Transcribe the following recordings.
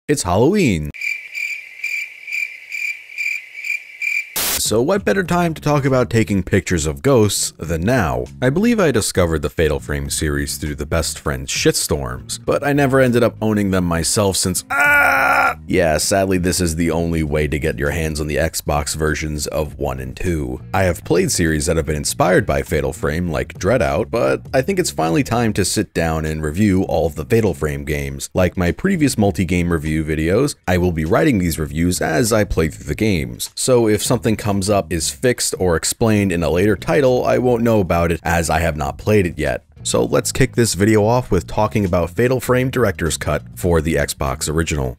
It's Halloween! So what better time to talk about taking pictures of ghosts than now? I believe I discovered the Fatal Frame series through the best friend's shitstorms, but I never ended up owning them myself since yeah, sadly this is the only way to get your hands on the Xbox versions of 1 and 2. I have played series that have been inspired by Fatal Frame like Dreadout, but I think it's finally time to sit down and review all of the Fatal Frame games. Like my previous multi-game review videos, I will be writing these reviews as I play through the games. So if something comes up is fixed or explained in a later title, I won't know about it as I have not played it yet. So let's kick this video off with talking about Fatal Frame Director's Cut for the Xbox original.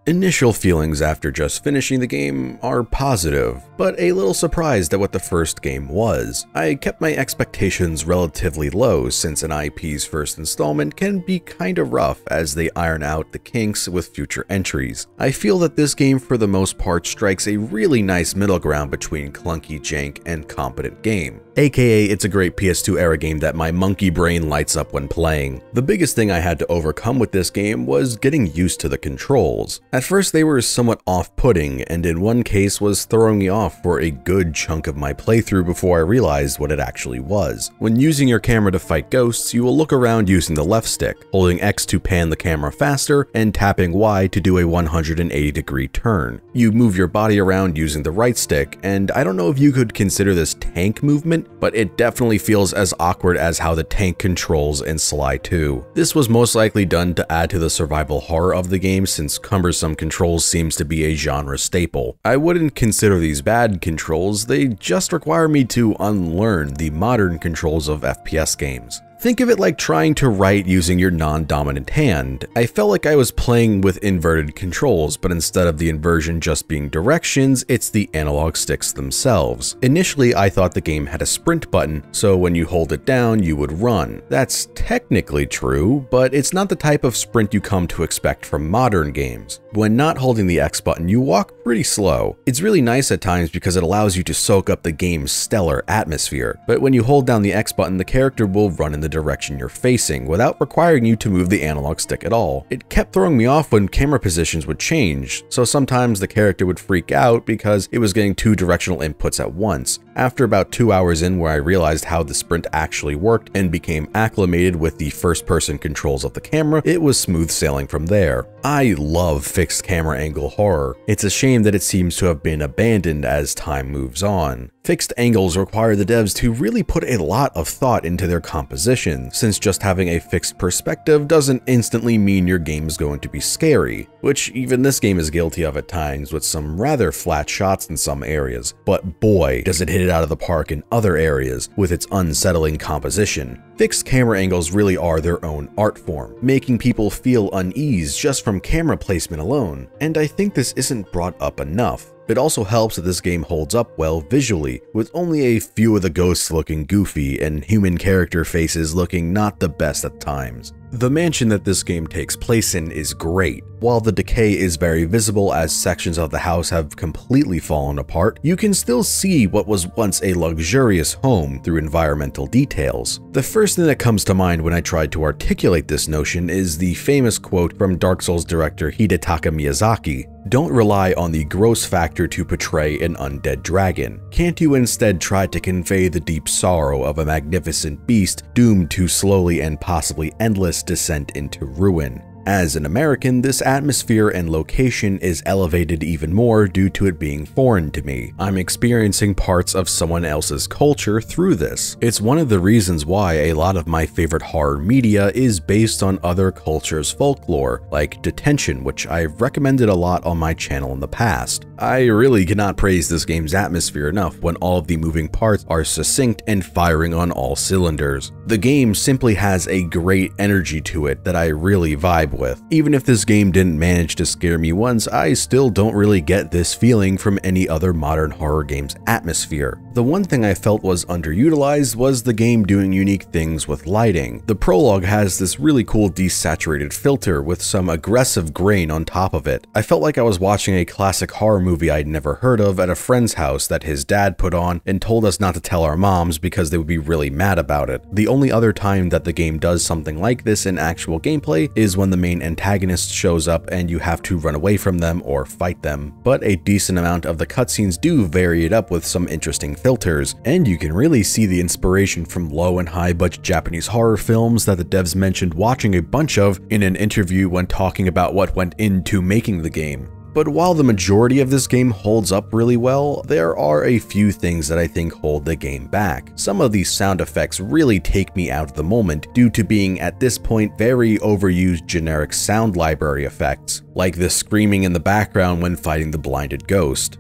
Initial feelings after just finishing the game are positive, but a little surprised at what the first game was. I kept my expectations relatively low since an IP's first installment can be kinda rough as they iron out the kinks with future entries. I feel that this game for the most part strikes a really nice middle ground between clunky jank and competent game. AKA it's a great PS2 era game that my monkey brain lights up when playing. The biggest thing I had to overcome with this game was getting used to the controls. At first they were somewhat off-putting, and in one case was throwing me off for a good chunk of my playthrough before I realized what it actually was. When using your camera to fight ghosts, you will look around using the left stick, holding X to pan the camera faster, and tapping Y to do a 180-degree turn. You move your body around using the right stick, and I don't know if you could consider this tank movement, but it definitely feels as awkward as how the tank controls in Sly 2. This was most likely done to add to the survival horror of the game since cumbersome controls seems to be a genre staple. I wouldn't consider these bad controls, they just require me to unlearn the modern controls of FPS games. Think of it like trying to write using your non-dominant hand. I felt like I was playing with inverted controls, but instead of the inversion just being directions, it's the analog sticks themselves. Initially, I thought the game had a sprint button, so when you hold it down, you would run. That's technically true, but it's not the type of sprint you come to expect from modern games. When not holding the X button, you walk pretty slow. It's really nice at times because it allows you to soak up the game's stellar atmosphere, but when you hold down the X button, the character will run in the direction you're facing without requiring you to move the analog stick at all. It kept throwing me off when camera positions would change, so sometimes the character would freak out because it was getting two directional inputs at once. After about 2 hours in where I realized how the sprint actually worked and became acclimated with the first-person controls of the camera, it was smooth sailing from there. I love fixed camera angle horror. It's a shame that it seems to have been abandoned as time moves on. Fixed angles require the devs to really put a lot of thought into their composition, since just having a fixed perspective doesn't instantly mean your game is going to be scary, which even this game is guilty of at times with some rather flat shots in some areas, but boy does it hit it out of the park in other areas with its unsettling composition. Fixed camera angles really are their own art form, making people feel unease just from camera placement alone, and I think this isn't brought up enough. It also helps that this game holds up well visually, with only a few of the ghosts looking goofy and human character faces looking not the best at times. The mansion that this game takes place in is great. While the decay is very visible as sections of the house have completely fallen apart, you can still see what was once a luxurious home through environmental details. The first thing that comes to mind when I tried to articulate this notion is the famous quote from Dark Souls director Hidetaka Miyazaki: "Don't rely on the gross factor to portray an undead dragon. Can't you instead try to convey the deep sorrow of a magnificent beast doomed to slowly and possibly endless descent into ruin?" As an American, this atmosphere and location is elevated even more due to it being foreign to me. I'm experiencing parts of someone else's culture through this. It's one of the reasons why a lot of my favorite horror media is based on other cultures' folklore, like Detention, which I've recommended a lot on my channel in the past. I really cannot praise this game's atmosphere enough when all of the moving parts are succinct and firing on all cylinders. The game simply has a great energy to it that I really vibe with. Even if this game didn't manage to scare me once, I still don't really get this feeling from any other modern horror game's atmosphere. The one thing I felt was underutilized was the game doing unique things with lighting. The prologue has this really cool desaturated filter with some aggressive grain on top of it. I felt like I was watching a classic horror movie I'd never heard of at a friend's house that his dad put on and told us not to tell our moms because they would be really mad about it. The only other time that the game does something like this in actual gameplay is when the main antagonist shows up and you have to run away from them or fight them. But a decent amount of the cutscenes do vary it up with some interesting filters, and you can really see the inspiration from low and high budget Japanese horror films that the devs mentioned watching a bunch of in an interview when talking about what went into making the game. But while the majority of this game holds up really well, there are a few things that I think hold the game back. Some of these sound effects really take me out of the moment due to being at this point very overused generic sound library effects, like the screaming in the background when fighting the blinded ghost.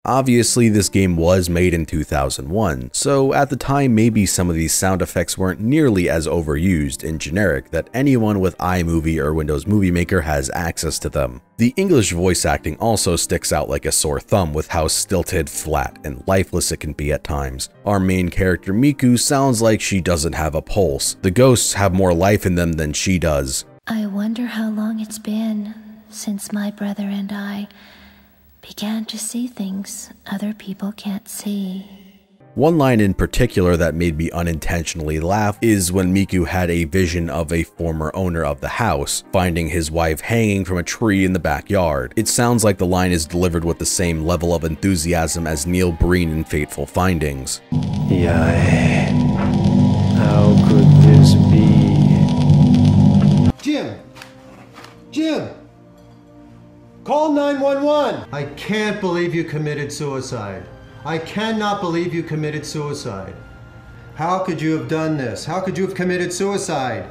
Obviously, this game was made in 2001, so at the time maybe some of these sound effects weren't nearly as overused and generic that anyone with iMovie or Windows Movie Maker has access to them. The English voice acting also sticks out like a sore thumb with how stilted, flat, and lifeless it can be at times. Our main character Miku sounds like she doesn't have a pulse. The ghosts have more life in them than she does. I wonder how long it's been since my brother and I began to see things other people can't see. One line in particular that made me unintentionally laugh is when Miku had a vision of a former owner of the house, finding his wife hanging from a tree in the backyard. It sounds like the line is delivered with the same level of enthusiasm as Neil Breen in Fateful Findings. Ayane, how could this be? Jim! Call 911! I can't believe you committed suicide. I cannot believe you committed suicide. How could you have done this? How could you have committed suicide?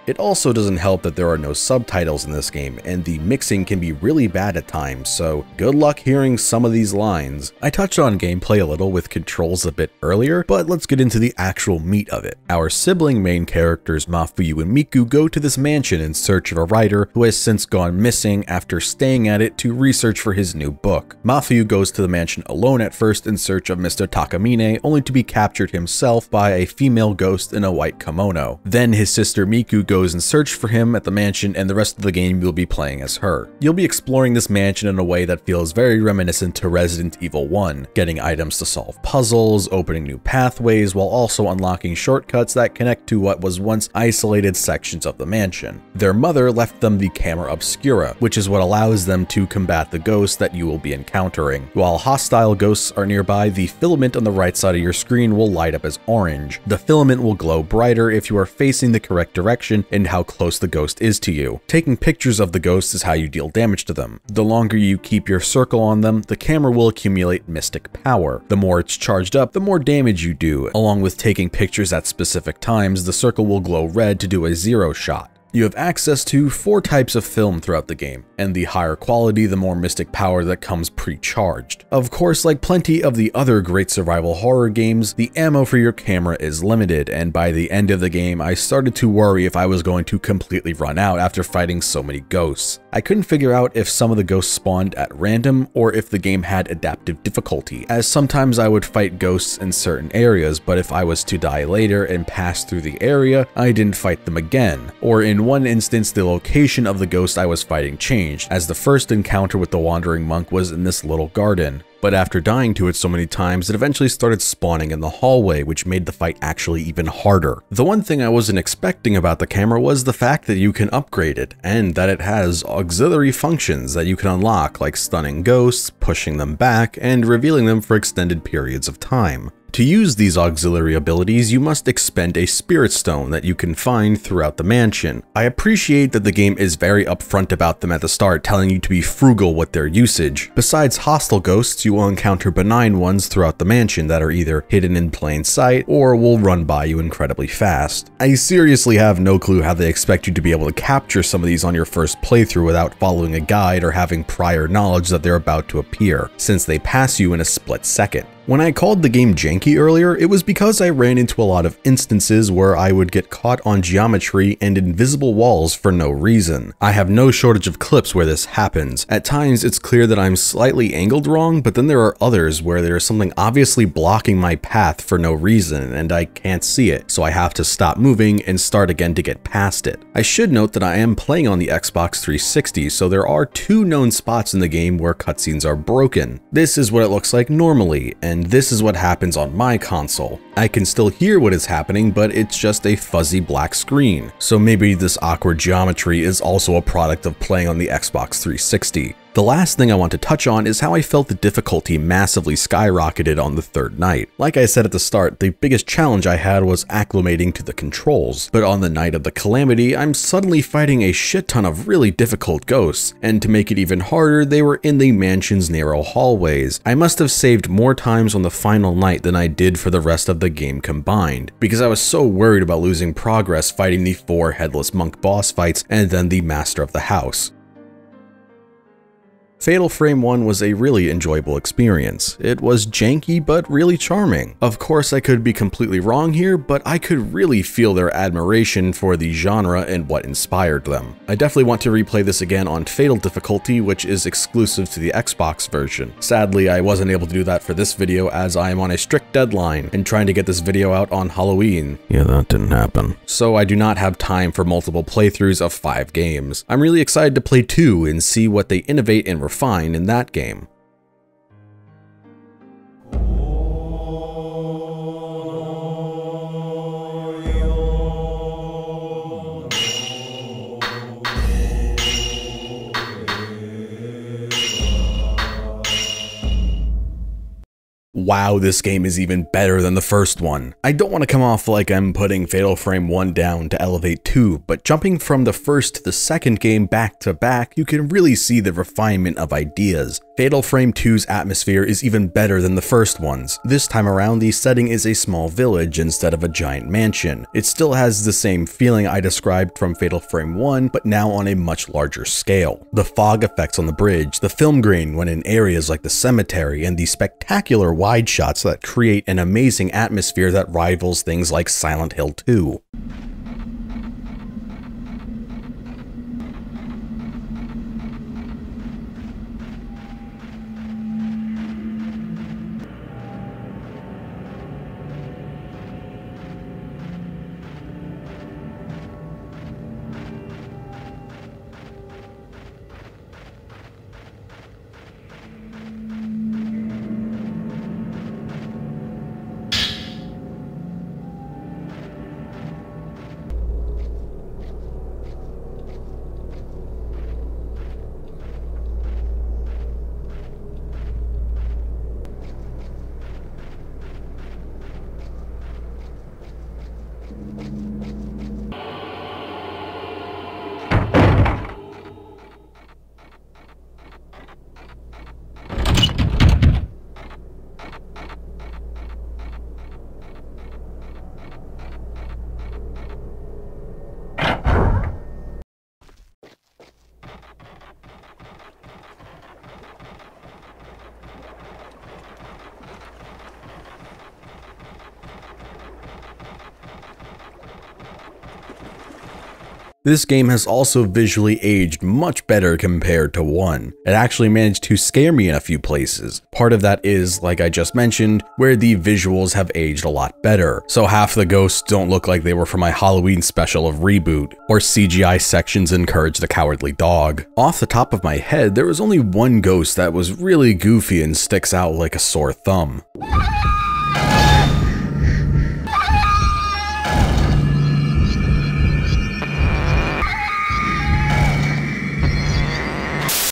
It also doesn't help that there are no subtitles in this game, and the mixing can be really bad at times, so good luck hearing some of these lines. I touched on gameplay a little with controls a bit earlier, but let's get into the actual meat of it. Our sibling main characters Mafuyu and Miku go to this mansion in search of a writer who has since gone missing after staying at it to research for his new book. Mafuyu goes to the mansion alone at first in search of Mr. Takamine, only to be captured himself by a female ghost in a white kimono. Then his sister Miku goes and search for him at the mansion, and the rest of the game you'll be playing as her. You'll be exploring this mansion in a way that feels very reminiscent to Resident Evil 1, getting items to solve puzzles, opening new pathways, while also unlocking shortcuts that connect to what was once isolated sections of the mansion. Their mother left them the camera obscura, which is what allows them to combat the ghosts that you will be encountering. While hostile ghosts are nearby, the filament on the right side of your screen will light up as orange. The filament will glow brighter if you are facing the correct direction and how close the ghost is to you. Taking pictures of the ghosts is how you deal damage to them. The longer you keep your circle on them, the camera will accumulate mystic power. The more it's charged up, the more damage you do. Along with taking pictures at specific times, the circle will glow red to do a zero shot. You have access to 4 types of film throughout the game, and the higher quality, the more mystic power that comes pre-charged. Of course, like plenty of the other great survival horror games, the ammo for your camera is limited, and by the end of the game, I started to worry if I was going to completely run out after fighting so many ghosts. I couldn't figure out if some of the ghosts spawned at random or if the game had adaptive difficulty, as sometimes I would fight ghosts in certain areas, but if I was to die later and pass through the area, I didn't fight them again. Or in one instance, the location of the ghost I was fighting changed, as the first encounter with the wandering monk was in this little garden. But after dying to it so many times, it eventually started spawning in the hallway, which made the fight actually even harder. The one thing I wasn't expecting about the camera was the fact that you can upgrade it, and that it has auxiliary functions that you can unlock, like stunning ghosts, pushing them back, and revealing them for extended periods of time. To use these auxiliary abilities, you must expend a spirit stone that you can find throughout the mansion. I appreciate that the game is very upfront about them at the start, telling you to be frugal with their usage. Besides hostile ghosts, you will encounter benign ones throughout the mansion that are either hidden in plain sight or will run by you incredibly fast. I seriously have no clue how they expect you to be able to capture some of these on your first playthrough without following a guide or having prior knowledge that they're about to appear, since they pass you in a split second. When I called the game janky earlier, it was because I ran into a lot of instances where I would get caught on geometry and invisible walls for no reason. I have no shortage of clips where this happens. At times, it's clear that I'm slightly angled wrong, but then there are others where there's something obviously blocking my path for no reason, and I can't see it, so I have to stop moving and start again to get past it. I should note that I am playing on the Xbox 360, so there are 2 known spots in the game where cutscenes are broken. This is what it looks like normally, and this is what happens on my console. I can still hear what is happening, but it's just a fuzzy black screen. So maybe this awkward geometry is also a product of playing on the Xbox 360. The last thing I want to touch on is how I felt the difficulty massively skyrocketed on the 3rd night. Like I said at the start, the biggest challenge I had was acclimating to the controls, but on the night of the calamity, I'm suddenly fighting a shit ton of really difficult ghosts, and to make it even harder, they were in the mansion's narrow hallways. I must have saved more times on the final night than I did for the rest of the game combined, because I was so worried about losing progress fighting the 4 headless monk boss fights and then the master of the house. Fatal Frame 1 was a really enjoyable experience. It was janky but really charming. Of course I could be completely wrong here, but I could really feel their admiration for the genre and what inspired them. I definitely want to replay this again on Fatal difficulty, which is exclusive to the Xbox version. Sadly, I wasn't able to do that for this video as I am on a strict deadline and trying to get this video out on Halloween. Yeah, that didn't happen. So I do not have time for multiple playthroughs of 5 games. I'm really excited to play 2 and see what they innovate and refine in that game. Wow, this game is even better than the first one. I don't want to come off like I'm putting Fatal Frame 1 down to elevate 2, but jumping from the first to the second game back to back, you can really see the refinement of ideas. Fatal Frame 2's atmosphere is even better than the first one's. This time around, the setting is a small village instead of a giant mansion. It still has the same feeling I described from Fatal Frame 1, but now on a much larger scale. The fog effects on the bridge, the film grain when in areas like the cemetery, and the spectacular wide shots that create an amazing atmosphere that rivals things like Silent Hill 2. This game has also visually aged much better compared to 1. It actually managed to scare me in a few places. Part of that is, like I just mentioned, where the visuals have aged a lot better. So half the ghosts don't look like they were from my Halloween special of Reboot, or CGI sections in Courage the Cowardly Dog. Off the top of my head, there was only one ghost that was really goofy and sticks out like a sore thumb.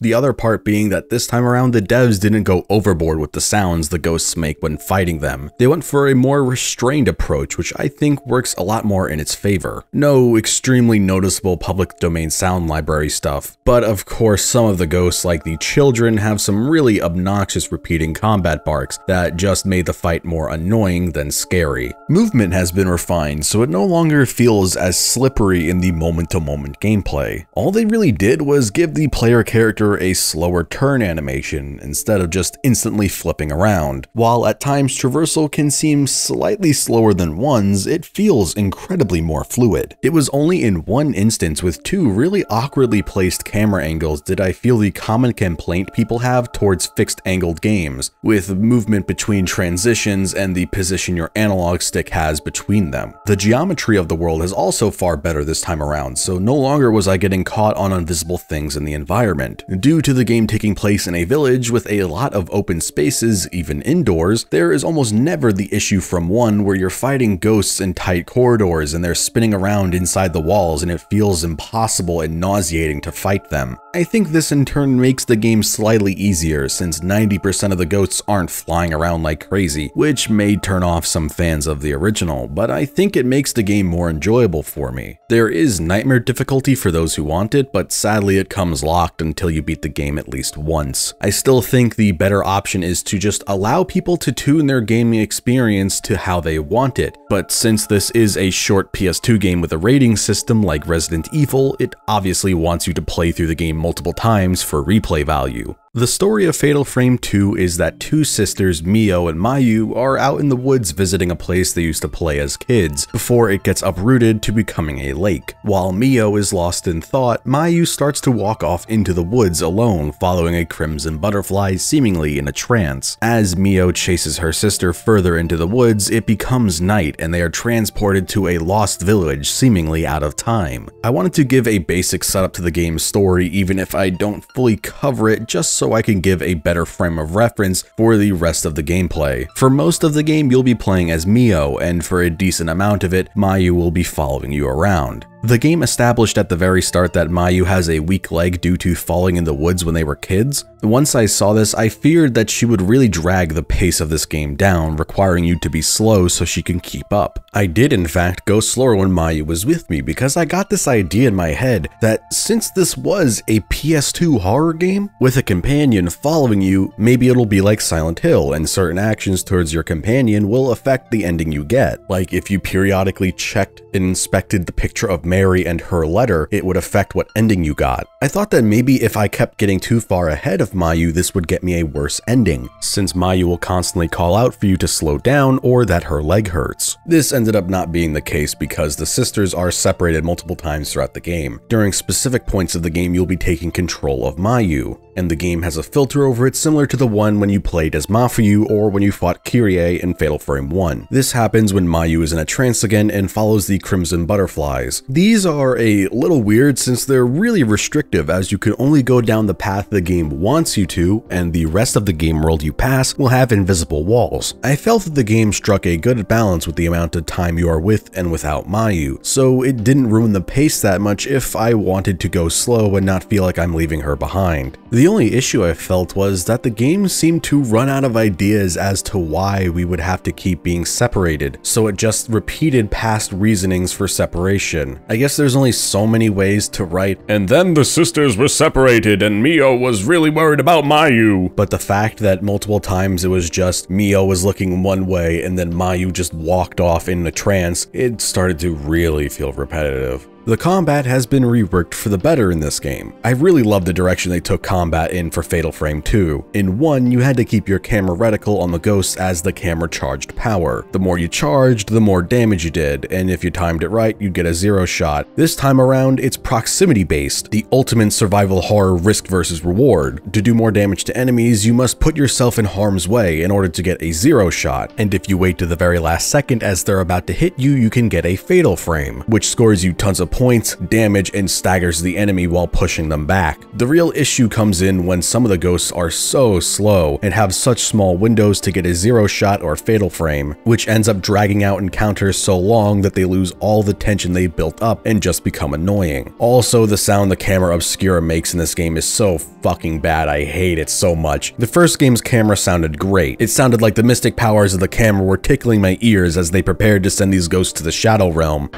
The other part being that this time around the devs didn't go overboard with the sounds the ghosts make when fighting them. They went for a more restrained approach, which I think works a lot more in its favor. No extremely noticeable public domain sound library stuff, but of course some of the ghosts like the children have some really obnoxious repeating combat barks that just made the fight more annoying than scary. Movement has been refined, so it no longer feels as slippery in the moment-to-moment gameplay. All they really did was give the player character a slower turn animation instead of just instantly flipping around. While at times traversal can seem slightly slower than 1's, it feels incredibly more fluid. It was only in one instance with two really awkwardly placed camera angles did I feel the common complaint people have towards fixed angled games, with movement between transitions and the position your analog stick has between them. The geometry of the world is also far better this time around, so no longer was I getting caught on invisible things in the environment. Due to the game taking place in a village with a lot of open spaces, even indoors, there is almost never the issue from 1 where you're fighting ghosts in tight corridors and they're spinning around inside the walls and it feels impossible and nauseating to fight them. I think this in turn makes the game slightly easier since 90% of the ghosts aren't flying around like crazy, which may turn off some fans of the original, but I think it makes the game more enjoyable for me. There is nightmare difficulty for those who want it, but sadly it comes locked until you beat the game at least once. I still think the better option is to just allow people to tune their gaming experience to how they want it, but since this is a short PS2 game with a rating system like Resident Evil, it obviously wants you to play through the game multiple times for replay value. The story of Fatal Frame 2 is that two sisters, Mio and Mayu, are out in the woods visiting a place they used to play as kids, before it gets uprooted to becoming a lake. While Mio is lost in thought, Mayu starts to walk off into the woods alone, following a crimson butterfly seemingly in a trance. As Mio chases her sister further into the woods, it becomes night and they are transported to a lost village seemingly out of time. I wanted to give a basic setup to the game's story even if I don't fully cover it, just so I can give a better frame of reference for the rest of the gameplay. For most of the game, you'll be playing as Mio, and for a decent amount of it, Mayu will be following you around. The game established at the very start that Mayu has a weak leg due to falling in the woods when they were kids. Once I saw this, I feared that she would really drag the pace of this game down, requiring you to be slow so she can keep up. I did in fact go slower when Mayu was with me because I got this idea in my head that since this was a PS2 horror game with a companion following you, maybe it'll be like Silent Hill and certain actions towards your companion will affect the ending you get. Like if you periodically checked and inspected the picture of Mary and her letter, it would affect what ending you got. I thought that maybe if I kept getting too far ahead of Mayu, this would get me a worse ending, since Mayu will constantly call out for you to slow down or that her leg hurts. This ended up not being the case because the sisters are separated multiple times throughout the game. During specific points of the game, you'll be taking control of Mayu, and the game has a filter over it similar to the one when you played as Mafuyu or when you fought Kyrie in Fatal Frame 1. This happens when Mayu is in a trance again and follows the crimson butterflies. These are a little weird since they're really restrictive, as you can only go down the path the game wants you to, and the rest of the game world you pass will have invisible walls. I felt that the game struck a good balance with the amount of time you are with and without Mayu, so it didn't ruin the pace that much if I wanted to go slow and not feel like I'm leaving her behind. The only issue I felt was that the game seemed to run out of ideas as to why we would have to keep being separated, so it just repeated past reasonings for separation. I guess there's only so many ways to write, and then the sisters were separated and Mio was really worried about Mayu. But the fact that multiple times it was just Mio was looking one way and then Mayu just walked off in a trance, it started to really feel repetitive. The combat has been reworked for the better in this game. I really love the direction they took combat in for Fatal Frame 2. In 1, you had to keep your camera reticle on the ghosts as the camera charged power. The more you charged, the more damage you did, and if you timed it right, you'd get a 0 shot. This time around, it's proximity based, the ultimate survival horror risk versus reward. To do more damage to enemies, you must put yourself in harm's way in order to get a 0 shot, and if you wait to the very last second as they're about to hit you, you can get a Fatal Frame, which scores you tons of points, damage, and staggers the enemy while pushing them back. The real issue comes in when some of the ghosts are so slow and have such small windows to get a 0 shot or Fatal Frame, which ends up dragging out encounters so long that they lose all the tension they built up and just become annoying. Also, the sound the camera obscura makes in this game is so fucking bad, I hate it so much. The first game's camera sounded great. It sounded like the mystic powers of the camera were tickling my ears as they prepared to send these ghosts to the Shadow Realm.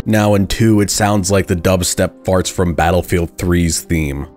Now in 2, it sounds like the dubstep farts from Battlefield 3's theme.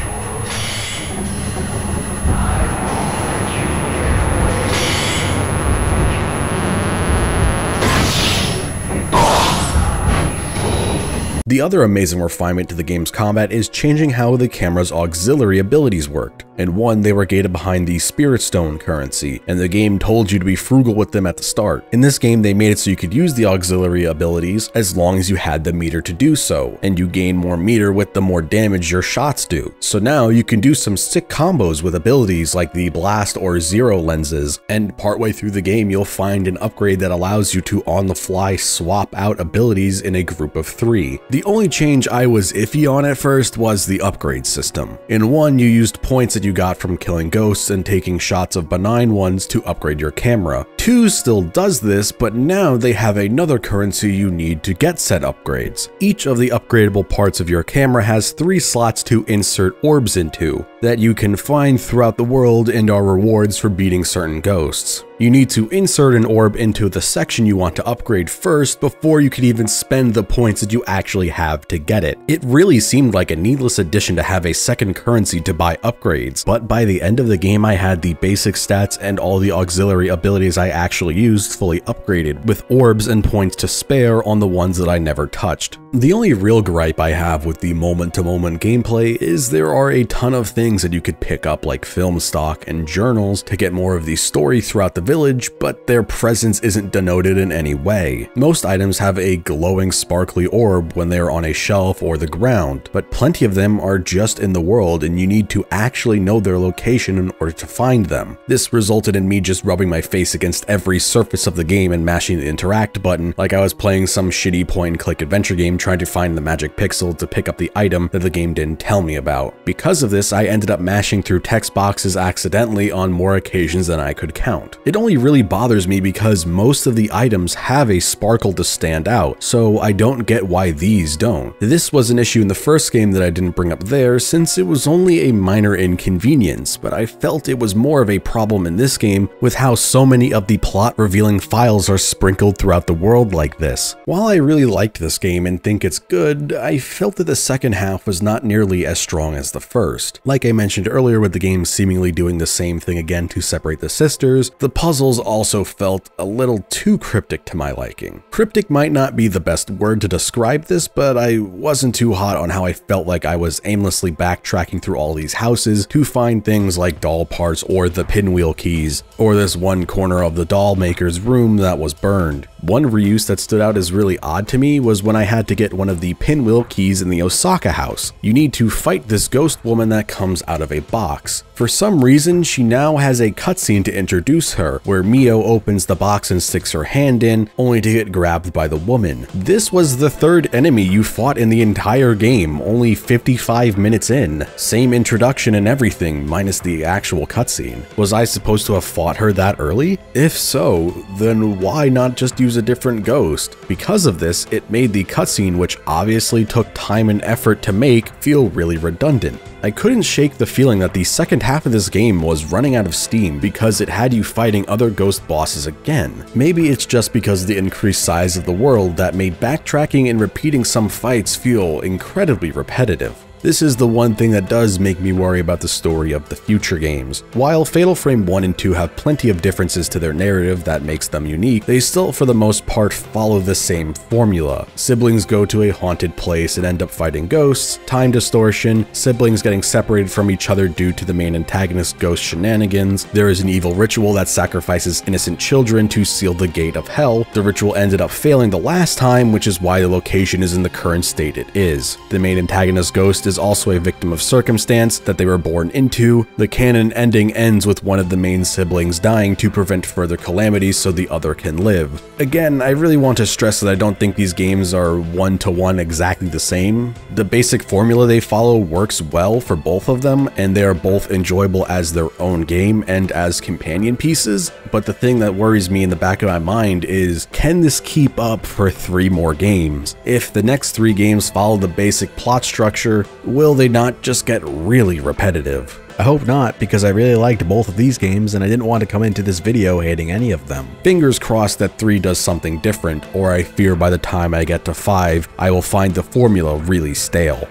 The other amazing refinement to the game's combat is changing how the camera's auxiliary abilities worked. In 1, they were gated behind the Spirit Stone currency, and the game told you to be frugal with them at the start. In this game, they made it so you could use the auxiliary abilities as long as you had the meter to do so, and you gain more meter with the more damage your shots do. So now you can do some sick combos with abilities like the blast or zero lenses, and partway through the game you'll find an upgrade that allows you to on the fly swap out abilities in a group of 3. The only change I was iffy on at first was the upgrade system. In 1, you used points that you got from killing ghosts and taking shots of benign ones to upgrade your camera. 2 still does this, but now they have another currency you need to get said upgrades. Each of the upgradable parts of your camera has 3 slots to insert orbs into that you can find throughout the world and are rewards for beating certain ghosts. You need to insert an orb into the section you want to upgrade first before you can even spend the points that you actually have to get it. It really seemed like a needless addition to have a second currency to buy upgrades, but by the end of the game I had the basic stats and all the auxiliary abilities I actually used fully upgraded, with orbs and points to spare on the ones that I never touched. The only real gripe I have with the moment-to-moment gameplay is there are a ton of things that you could pick up like film stock and journals to get more of the story throughout the village, but their presence isn't denoted in any way. Most items have a glowing sparkly orb when they are on a shelf or the ground, but plenty of them are just in the world and you need to actually know their location in order to find them. This resulted in me just rubbing my face against every surface of the game and mashing the interact button like I was playing some shitty point-and-click adventure game trying to find the magic pixel to pick up the item that the game didn't tell me about. Because of this, I ended up mashing through text boxes accidentally on more occasions than I could count. It only really bothers me because most of the items have a sparkle to stand out, so I don't get why these don't. This was an issue in the first game that I didn't bring up there since it was only a minor inconvenience, but I felt it was more of a problem in this game with how so many of the plot revealing files are sprinkled throughout the world like this. While I really liked this game and think it's good, I felt that the second half was not nearly as strong as the first. Like I mentioned earlier, with the game seemingly doing the same thing again to separate the sisters, the puzzles also felt a little too cryptic to my liking. Cryptic might not be the best word to describe this, but I wasn't too hot on how I felt like I was aimlessly backtracking through all these houses to find things like doll parts or the pinwheel keys, or this one corner of the doll maker's room that was burned. One reuse that stood out as really odd to me was when I had to get one of the pinwheel keys in the Osaka house. You need to fight this ghost woman that comes out of a box. For some reason, she now has a cutscene to introduce her, where Mio opens the box and sticks her hand in, only to get grabbed by the woman. This was the third enemy you fought in the entire game, only 55 minutes in. Same introduction and everything, minus the actual cutscene. Was I supposed to have fought her that early? If so, then why not just use a different ghost? Because of this, it made the cutscene, which obviously took time and effort to make, feel really redundant. I couldn't shake the feeling that the second half of this game was running out of steam because it had you fighting other ghost bosses again. Maybe it's just because of the increased size of the world that made backtracking and repeating some fights feel incredibly repetitive. This is the one thing that does make me worry about the story of the future games. While Fatal Frame 1 and 2 have plenty of differences to their narrative that makes them unique, they still for the most part follow the same formula. Siblings go to a haunted place and end up fighting ghosts, time distortion, siblings getting separated from each other due to the main antagonist's ghost shenanigans, there is an evil ritual that sacrifices innocent children to seal the gate of hell. The ritual ended up failing the last time, which is why the location is in the current state it is. The main antagonist's ghost is also a victim of circumstance that they were born into. The canon ending ends with one of the main siblings dying to prevent further calamities so the other can live. Again, I really want to stress that I don't think these games are one-to-one exactly the same. The basic formula they follow works well for both of them, and they are both enjoyable as their own game and as companion pieces, but the thing that worries me in the back of my mind is, can this keep up for 3 more games? If the next 3 games follow the basic plot structure, will they not just get really repetitive? I hope not, because I really liked both of these games and I didn't want to come into this video hating any of them. Fingers crossed that 3 does something different, or I fear by the time I get to 5, I will find the formula really stale.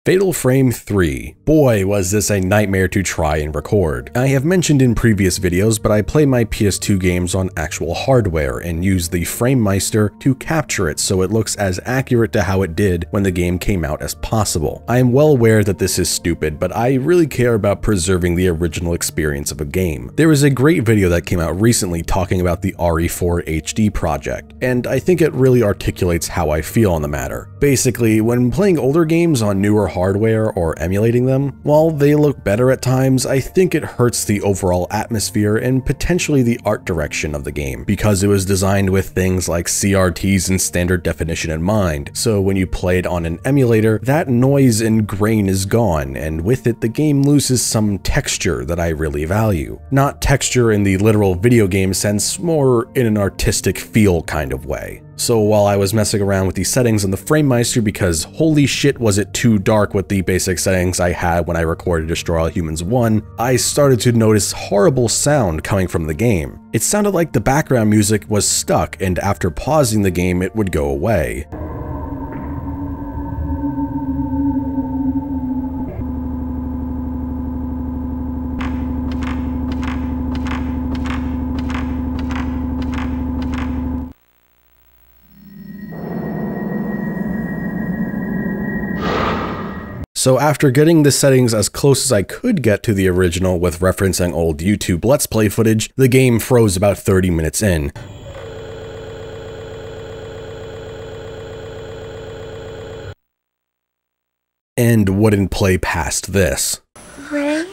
Fatal Frame 3. Boy, was this a nightmare to try and record. I have mentioned in previous videos, but I play my PS2 games on actual hardware and use the FrameMeister to capture it so it looks as accurate to how it did when the game came out as possible. I am well aware that this is stupid, but I really care about preserving the original experience of a game. There was a great video that came out recently talking about the RE4 HD project, and I think it really articulates how I feel on the matter. Basically, when playing older games on newer hardware or emulating them, while they look better at times, I think it hurts the overall atmosphere and potentially the art direction of the game, because it was designed with things like CRTs and standard definition in mind. So when you play it on an emulator, that noise and grain is gone, and with it the game loses some texture that I really value. Not texture in the literal video game sense, more in an artistic feel kind of way. So while I was messing around with the settings on the FrameMeister because holy shit was it too dark with the basic settings I had when I recorded Destroy All Humans 1, I started to notice horrible sound coming from the game. It sounded like the background music was stuck, and after pausing the game it would go away. So after getting the settings as close as I could get to the original with referencing old YouTube Let's Play footage, the game froze about 30 minutes in. And wouldn't play past this. Ray?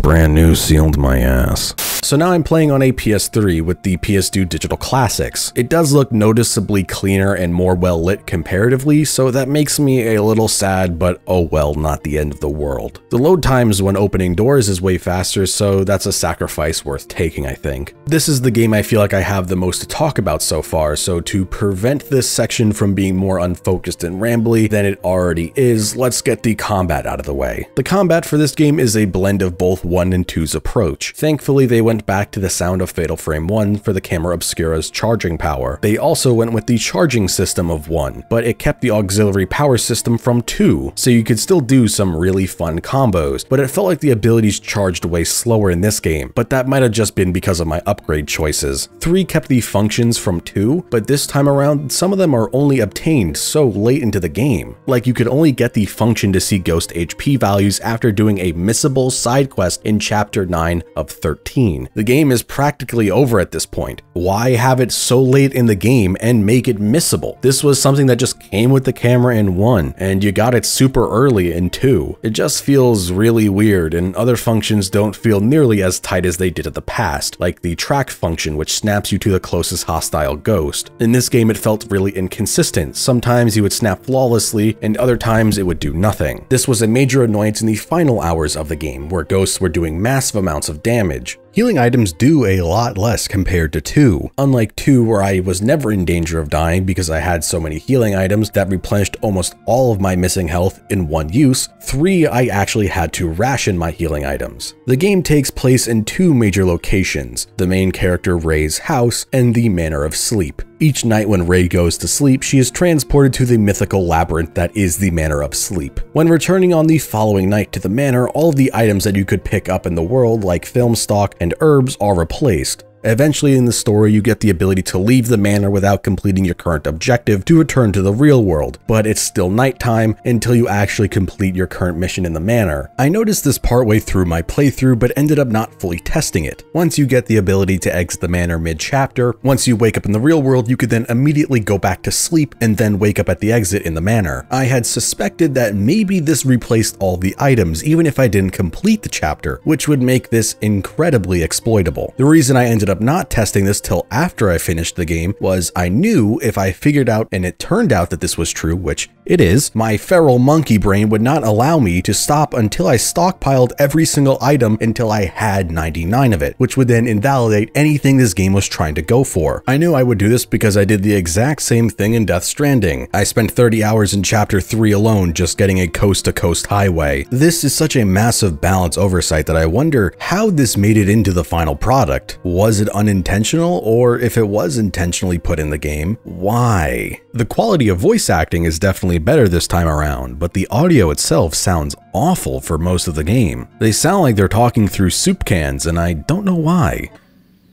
Brand new sealed my ass. So now I'm playing on a PS3 with the PS2 Digital Classics. It does look noticeably cleaner and more well lit comparatively, so that makes me a little sad, but oh well, not the end of the world. The load times when opening doors is way faster, so that's a sacrifice worth taking, I think. This is the game I feel like I have the most to talk about so far, so to prevent this section from being more unfocused and rambly than it already is, let's get the combat out of the way. The combat for this game is a blend of both 1 and 2's approach. Thankfully, they went back to the sound of Fatal Frame 1 for the camera obscura's charging power. They also went with the charging system of 1, but it kept the auxiliary power system from 2, so you could still do some really fun combos, but it felt like the abilities charged way slower in this game, but that might have just been because of my upgrade choices. 3 kept the functions from 2, but this time around, some of them are only obtained so late into the game. Like you could only get the function to see ghost HP values after doing a missable side quest in chapter 9 of 13. The game is practically over at this point. Why have it so late in the game and make it missable? This was something that just came with the camera in 1, and you got it super early in 2. It just feels really weird, and other functions don't feel nearly as tight as they did in the past, like the track function which snaps you to the closest hostile ghost. In this game it felt really inconsistent. Sometimes you would snap flawlessly, and other times it would do nothing. This was a major annoyance in the final hours of the game, where ghosts were doing massive amounts of damage. Healing items do a lot less compared to 2. Unlike 2, where I was never in danger of dying because I had so many healing items that replenished almost all of my missing health in one use, 3 I actually had to ration my healing items. The game takes place in 2 major locations, the main character Ray's house and the Manor of Sleep. Each night when Ray goes to sleep, she is transported to the mythical labyrinth that is the Manor of Sleep. When returning on the following night to the manor, all of the items that you could pick up in the world, like film stock and herbs, are replaced. Eventually in the story, you get the ability to leave the manor without completing your current objective to return to the real world, but it's still nighttime until you actually complete your current mission in the manor. I noticed this partway through my playthrough, but ended up not fully testing it. Once you get the ability to exit the manor mid-chapter, once you wake up in the real world, you could then immediately go back to sleep and then wake up at the exit in the manor. I had suspected that maybe this replaced all the items, even if I didn't complete the chapter, which would make this incredibly exploitable. The reason I ended up up not testing this till after I finished the game was I knew if I figured out and it turned out that this was true, which it is, my feral monkey brain would not allow me to stop until I stockpiled every single item until I had 99 of it, which would then invalidate anything this game was trying to go for. I knew I would do this because I did the exact same thing in Death Stranding. I spent 30 hours in Chapter 3 alone just getting a coast-to-coast highway. This is such a massive balance oversight that I wonder how this made it into the final product. Was it unintentional, or if it was intentionally put in the game, why? The quality of voice acting is definitely better this time around, but the audio itself sounds awful for most of the game. They sound like they're talking through soup cans, and I don't know why.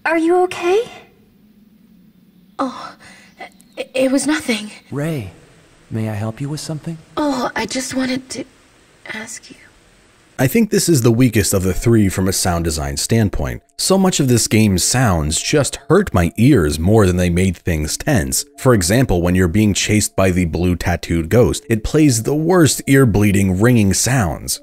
Are you okay? Oh, it was nothing. Ray, may I help you with something? Oh, I just wanted to ask you. I think this is the weakest of the three from a sound design standpoint. So much of this game's sounds just hurt my ears more than they made things tense. For example, when you're being chased by the blue tattooed ghost, it plays the worst ear-bleeding, ringing sounds.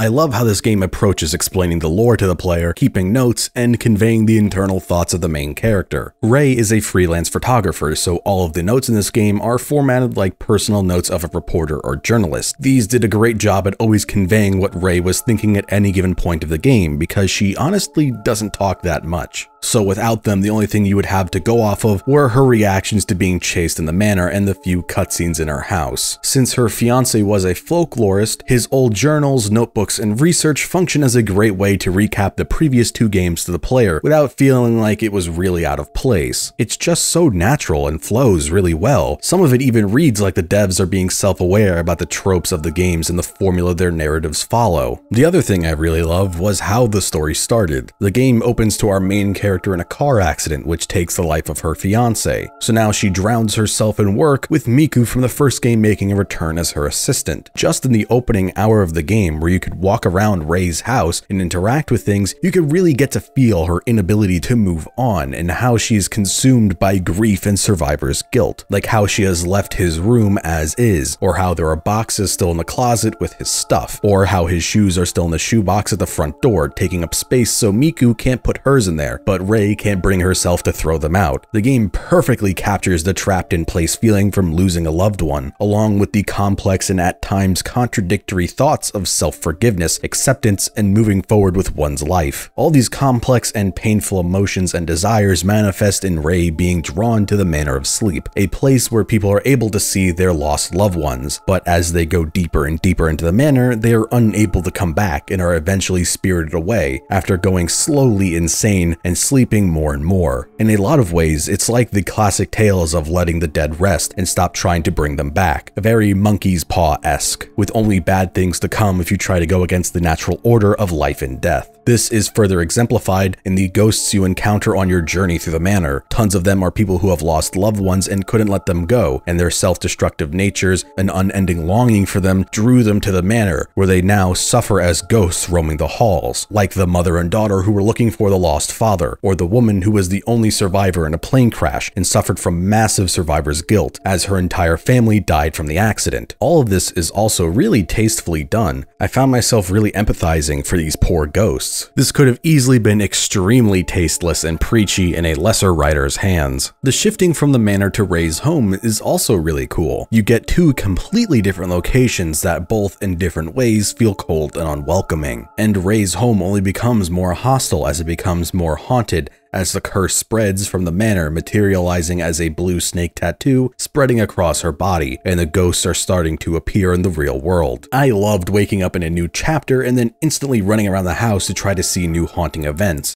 I love how this game approaches explaining the lore to the player, keeping notes, and conveying the internal thoughts of the main character. Ray is a freelance photographer, so all of the notes in this game are formatted like personal notes of a reporter or journalist. These did a great job at always conveying what Ray was thinking at any given point of the game, because she honestly doesn't talk that much. So without them, the only thing you would have to go off of were her reactions to being chased in the manor and the few cutscenes in her house. Since her fiance was a folklorist, his old journals, notebooks, and research function as a great way to recap the previous two games to the player without feeling like it was really out of place. It's just so natural and flows really well. Some of it even reads like the devs are being self-aware about the tropes of the games and the formula their narratives follow. The other thing I really loved was how the story started. The game opens to our main character in a car accident which takes the life of her fiance. So now she drowns herself in work, with Miku from the first game making a return as her assistant. Just in the opening hour of the game, where you could walk around Ray's house and interact with things, you could really get to feel her inability to move on and how she is consumed by grief and survivor's guilt, like how she has left his room as is, or how there are boxes still in the closet with his stuff, or how his shoes are still in the shoebox at the front door, taking up space so Miku can't put hers in there, but Ray can't bring herself to throw them out. The game perfectly captures the trapped in place feeling from losing a loved one, along with the complex and at times contradictory thoughts of self-forgiveness, acceptance, and moving forward with one's life. All these complex and painful emotions and desires manifest in Ray being drawn to the Manor of Sleep, a place where people are able to see their lost loved ones, but as they go deeper and deeper into the manor, they are unable to come back and are eventually spirited away after going slowly insane and sleeping more and more. In a lot of ways, it's like the classic tales of letting the dead rest and stop trying to bring them back, very monkey's paw-esque, with only bad things to come if you try to go against the natural order of life and death. This is further exemplified in the ghosts you encounter on your journey through the manor. Tons of them are people who have lost loved ones and couldn't let them go, and their self-destructive natures and unending longing for them drew them to the manor, where they now suffer as ghosts roaming the halls, like the mother and daughter who were looking for the lost father, or the woman who was the only survivor in a plane crash and suffered from massive survivor's guilt, as her entire family died from the accident. All of this is also really tastefully done. I found myself really empathizing for these poor ghosts. This could have easily been extremely tasteless and preachy in a lesser writer's hands. The shifting from the manor to Ray's home is also really cool. You get two completely different locations that both in different ways feel cold and unwelcoming, and Ray's home only becomes more hostile as it becomes more haunted, as the curse spreads from the manor, materializing as a blue snake tattoo spreading across her body, and the ghosts are starting to appear in the real world. I loved waking up in a new chapter and then instantly running around the house to try to see new haunting events.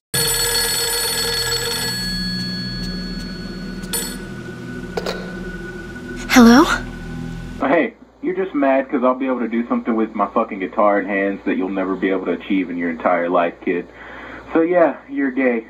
Hello? Hey, you're just mad because I'll be able to do something with my fucking guitar in hands that you'll never be able to achieve in your entire life, kid. So yeah, you're gay.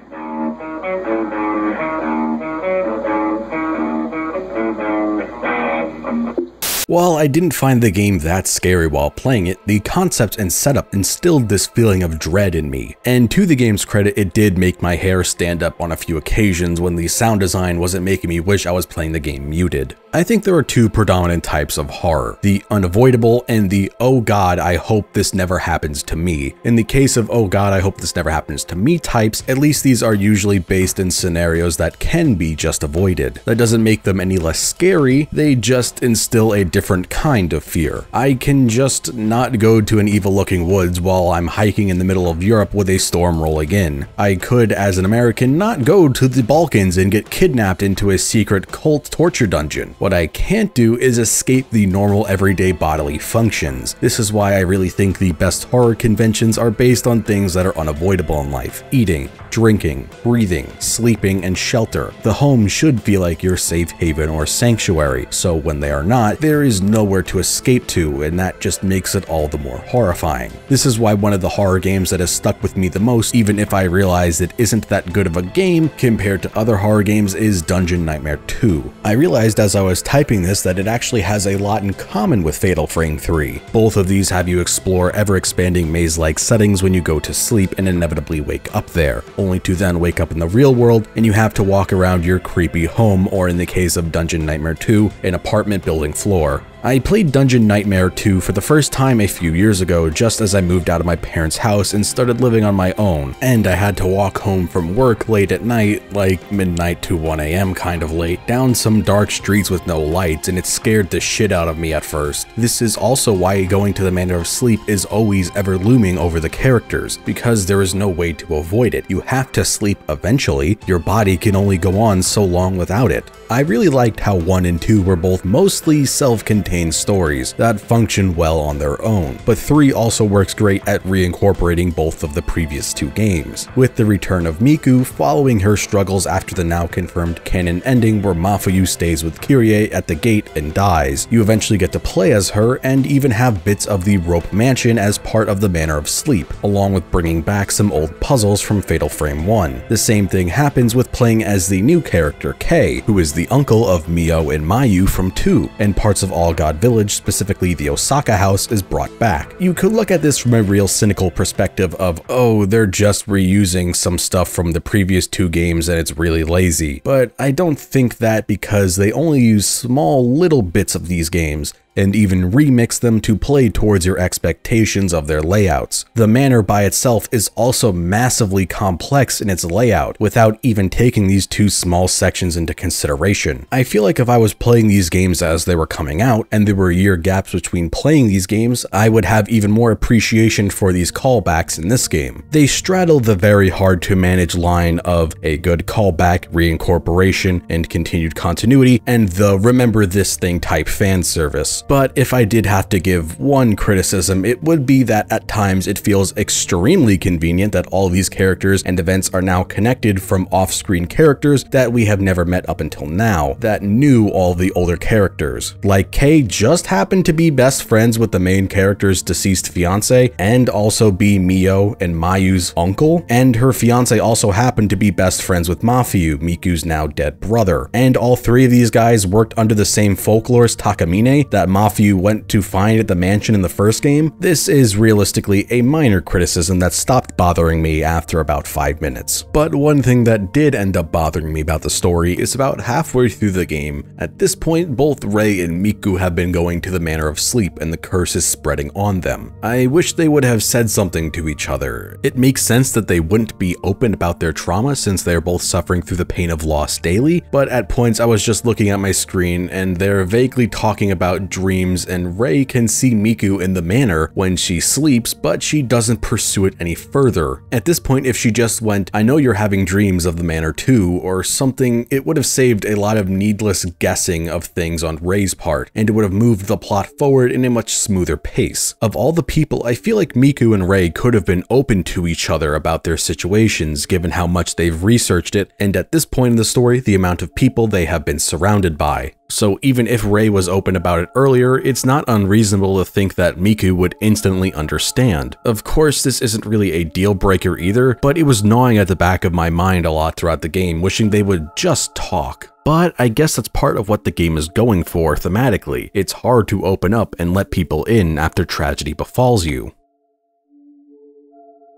While I didn't find the game that scary while playing it, the concept and setup instilled this feeling of dread in me. And to the game's credit, it did make my hair stand up on a few occasions when the sound design wasn't making me wish I was playing the game muted. I think there are two predominant types of horror, the unavoidable and the oh god, I hope this never happens to me. In the case of oh god, I hope this never happens to me types, at least these are usually based in scenarios that can be just avoided. That doesn't make them any less scary, they just instill a different kind of fear. I can just not go to an evil looking woods while I'm hiking in the middle of Europe with a storm rolling in. I could, as an American, not go to the Balkans and get kidnapped into a secret cult torture dungeon. What I can't do is escape the normal everyday bodily functions. This is why I really think the best horror conventions are based on things that are unavoidable in life. Eating, drinking, breathing, sleeping, and shelter. The home should feel like your safe haven or sanctuary, so when they are not, there is nowhere to escape to, and that just makes it all the more horrifying. This is why one of the horror games that has stuck with me the most, even if I realize it isn't that good of a game compared to other horror games, is Dungeon Nightmare 2. I realized as I was typing this that it actually has a lot in common with Fatal Frame 3. Both of these have you explore ever-expanding maze-like settings when you go to sleep and inevitably wake up there, only to then wake up in the real world and you have to walk around your creepy home, or in the case of Dungeon Nightmare 2, an apartment building floor. I played Dungeon Nightmare 2 for the first time a few years ago just as I moved out of my parents' house and started living on my own, and I had to walk home from work late at night, like midnight to 1 AM kind of late, down some dark streets with no lights, and it scared the shit out of me at first. This is also why going to the Manor of Sleep is always ever looming over the characters, because there is no way to avoid it. You have to sleep eventually, your body can only go on so long without it. I really liked how 1 and 2 were both mostly self-contained stories that function well on their own, but 3 also works great at reincorporating both of the previous 2 games, with the return of Miku following her struggles after the now confirmed canon ending where Mafuyu stays with Kyrie at the gate and dies. You eventually get to play as her and even have bits of the Rope Mansion as part of the Manor of Sleep, along with bringing back some old puzzles from Fatal Frame 1. The same thing happens with playing as the new character Kei, who is the uncle of Mio and Mayu from 2, and parts of All God Village, specifically the Osaka house, is brought back. You could look at this from a real cynical perspective of, oh, they're just reusing some stuff from the previous 2 games and it's really lazy. But I don't think that, because they only use small little bits of these games and even remix them to play towards your expectations of their layouts. The manor by itself is also massively complex in its layout, without even taking these 2 small sections into consideration. I feel like if I was playing these games as they were coming out, and there were year gaps between playing these games, I would have even more appreciation for these callbacks in this game. They straddle the very hard to manage line of a good callback, reincorporation, and continued continuity, and the remember this thing type fan service. But if I did have to give one criticism, it would be that at times it feels extremely convenient that all these characters and events are now connected from off-screen characters that we have never met up until now, that knew all the older characters. Like Kei just happened to be best friends with the main character's deceased fiance, and also be Mio and Mayu's uncle, and her fiance also happened to be best friends with Mafuyu, Miku's now dead brother. And all 3 of these guys worked under the same folklorist Takamine that Mafuyu went to find at the mansion in the first game. This is realistically a minor criticism that stopped bothering me after about 5 minutes. But one thing that did end up bothering me about the story is about halfway through the game. At this point, both Rei and Miku have been going to the Manor of Sleep and the curse is spreading on them. I wish they would have said something to each other. It makes sense that they wouldn't be open about their trauma since they are both suffering through the pain of loss daily, but at points I was just looking at my screen and they're vaguely talking about dreams, and Rei can see Miku in the manor when she sleeps, but she doesn't pursue it any further. At this point, if she just went, I know you're having dreams of the manor too, or something, it would have saved a lot of needless guessing of things on Rei's part, and it would have moved the plot forward in a much smoother pace. Of all the people, I feel like Miku and Rei could have been open to each other about their situations, given how much they've researched it, and at this point in the story, the amount of people they have been surrounded by. So even if Rei was open about it earlier, it's not unreasonable to think that Miku would instantly understand. Of course, this isn't really a deal breaker either, but it was gnawing at the back of my mind a lot throughout the game, wishing they would just talk. But I guess that's part of what the game is going for thematically. It's hard to open up and let people in after tragedy befalls you.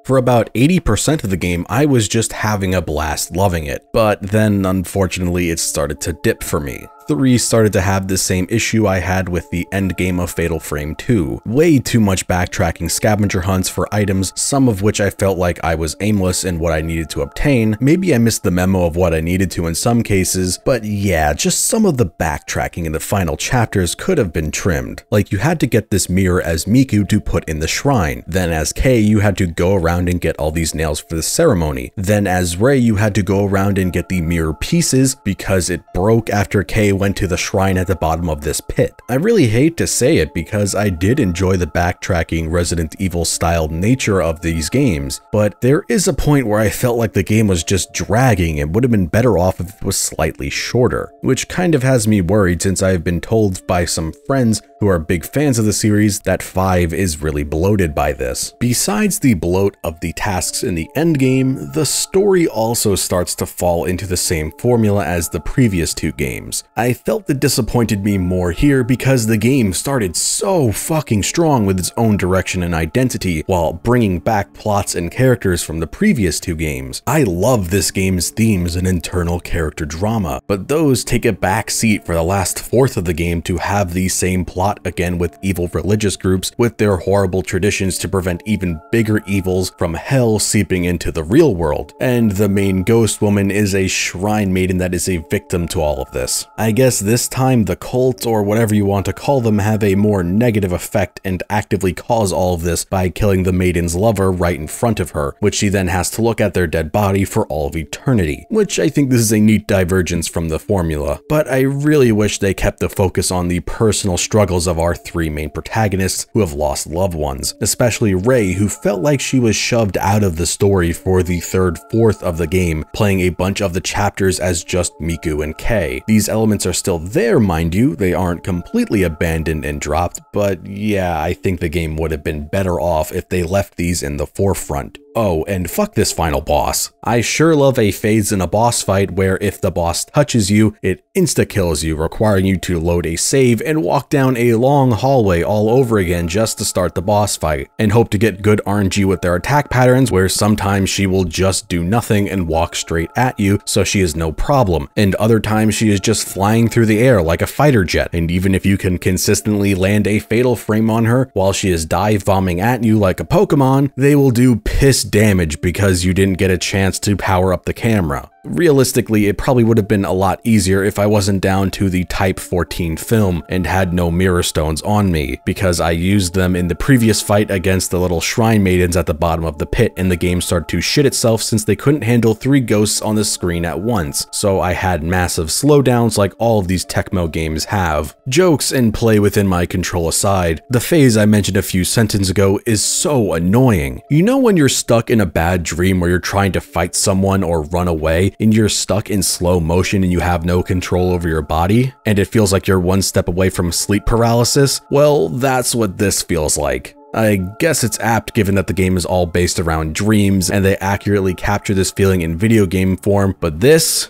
For about 80% of the game, I was just having a blast loving it, but then unfortunately it started to dip for me. 3 started to have the same issue I had with the endgame of Fatal Frame 2. Way too much backtracking scavenger hunts for items, some of which I felt like I was aimless in what I needed to obtain. Maybe I missed the memo of what I needed to in some cases, but yeah, just some of the backtracking in the final chapters could have been trimmed. Like, you had to get this mirror as Miku to put in the shrine. Then as Kei, you had to go around and get all these nails for the ceremony. Then as Rei, you had to go around and get the mirror pieces because it broke after Kei went to the shrine at the bottom of this pit. I really hate to say it because I did enjoy the backtracking Resident Evil style nature of these games, but there is a point where I felt like the game was just dragging and would have been better off if it was slightly shorter, which kind of has me worried since I have been told by some friends who are big fans of the series that 5 is really bloated by this. Besides the bloat of the tasks in the endgame, the story also starts to fall into the same formula as the previous 2 games. I felt it disappointed me more here because the game started so fucking strong with its own direction and identity while bringing back plots and characters from the previous 2 games. I love this game's themes and internal character drama, but those take a back seat for the last fourth of the game to have the same plot again with evil religious groups with their horrible traditions to prevent even bigger evils from hell seeping into the real world. And the main ghost woman is a shrine maiden that is a victim to all of this. I guess this time the cult, or whatever you want to call them, have a more negative effect and actively cause all of this by killing the maiden's lover right in front of her, which she then has to look at their dead body for all of eternity, which I think this is a neat divergence from the formula. But I really wish they kept the focus on the personal struggles of our 3 main protagonists who have lost loved ones, especially Rei, who felt like she was shoved out of the story for the 3rd, 4th of the game, playing a bunch of the chapters as just Miku and Kei. These elements are still there, mind you, they aren't completely abandoned and dropped, but yeah, I think the game would have been better off if they left these in the forefront. Oh, and fuck this final boss. I sure love a phase in a boss fight where if the boss touches you, it insta-kills you, requiring you to load a save and walk down a long hallway all over again just to start the boss fight, and hope to get good RNG with their attack patterns where sometimes she will just do nothing and walk straight at you so she is no problem, and other times she is just flying through the air like a fighter jet, and even if you can consistently land a fatal frame on her while she is dive bombing at you like a Pokemon, they will do piss damage because you didn't get a chance to power up the camera. Realistically, it probably would have been a lot easier if I wasn't down to the Type 14 film and had no mirror stones on me, because I used them in the previous fight against the little shrine maidens at the bottom of the pit, and the game started to shit itself since they couldn't handle 3 ghosts on the screen at once, so I had massive slowdowns like all of these Tecmo games have. Jokes and play within my control aside, the phase I mentioned a few sentences ago is so annoying. You know when you're stuck in a bad dream where you're trying to fight someone or run away, and you're stuck in slow motion and you have no control over your body, and it feels like you're one step away from sleep paralysis? Well, that's what this feels like. I guess it's apt given that the game is all based around dreams and they accurately capture this feeling in video game form, but this...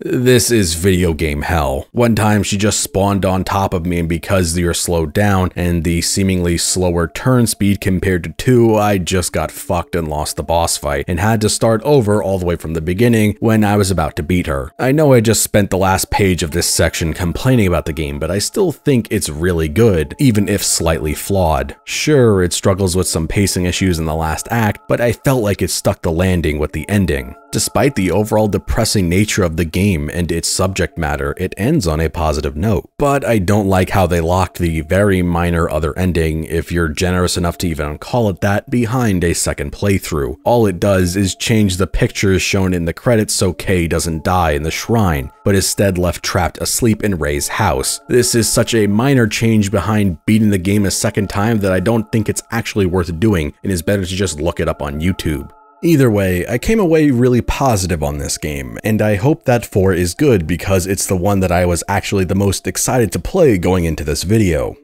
This is video game hell. One time she just spawned on top of me, and because you're slowed down and the seemingly slower turn speed compared to 2, I just got fucked and lost the boss fight and had to start over all the way from the beginning when I was about to beat her. I know I just spent the last page of this section complaining about the game, but I still think it's really good, even if slightly flawed. Sure, it struggles with some pacing issues in the last act, but I felt like it stuck the landing with the ending. Despite the overall depressing nature of the game and its subject matter, it ends on a positive note. But I don't like how they locked the very minor other ending, if you're generous enough to even call it that, behind a second playthrough. All it does is change the pictures shown in the credits so Kei doesn't die in the shrine, but instead left trapped asleep in Rei's house. This is such a minor change behind beating the game a second time that I don't think it's actually worth doing, and is better to just look it up on YouTube. Either way, I came away really positive on this game, and I hope that 4 is good because it's the one that I was actually the most excited to play going into this video.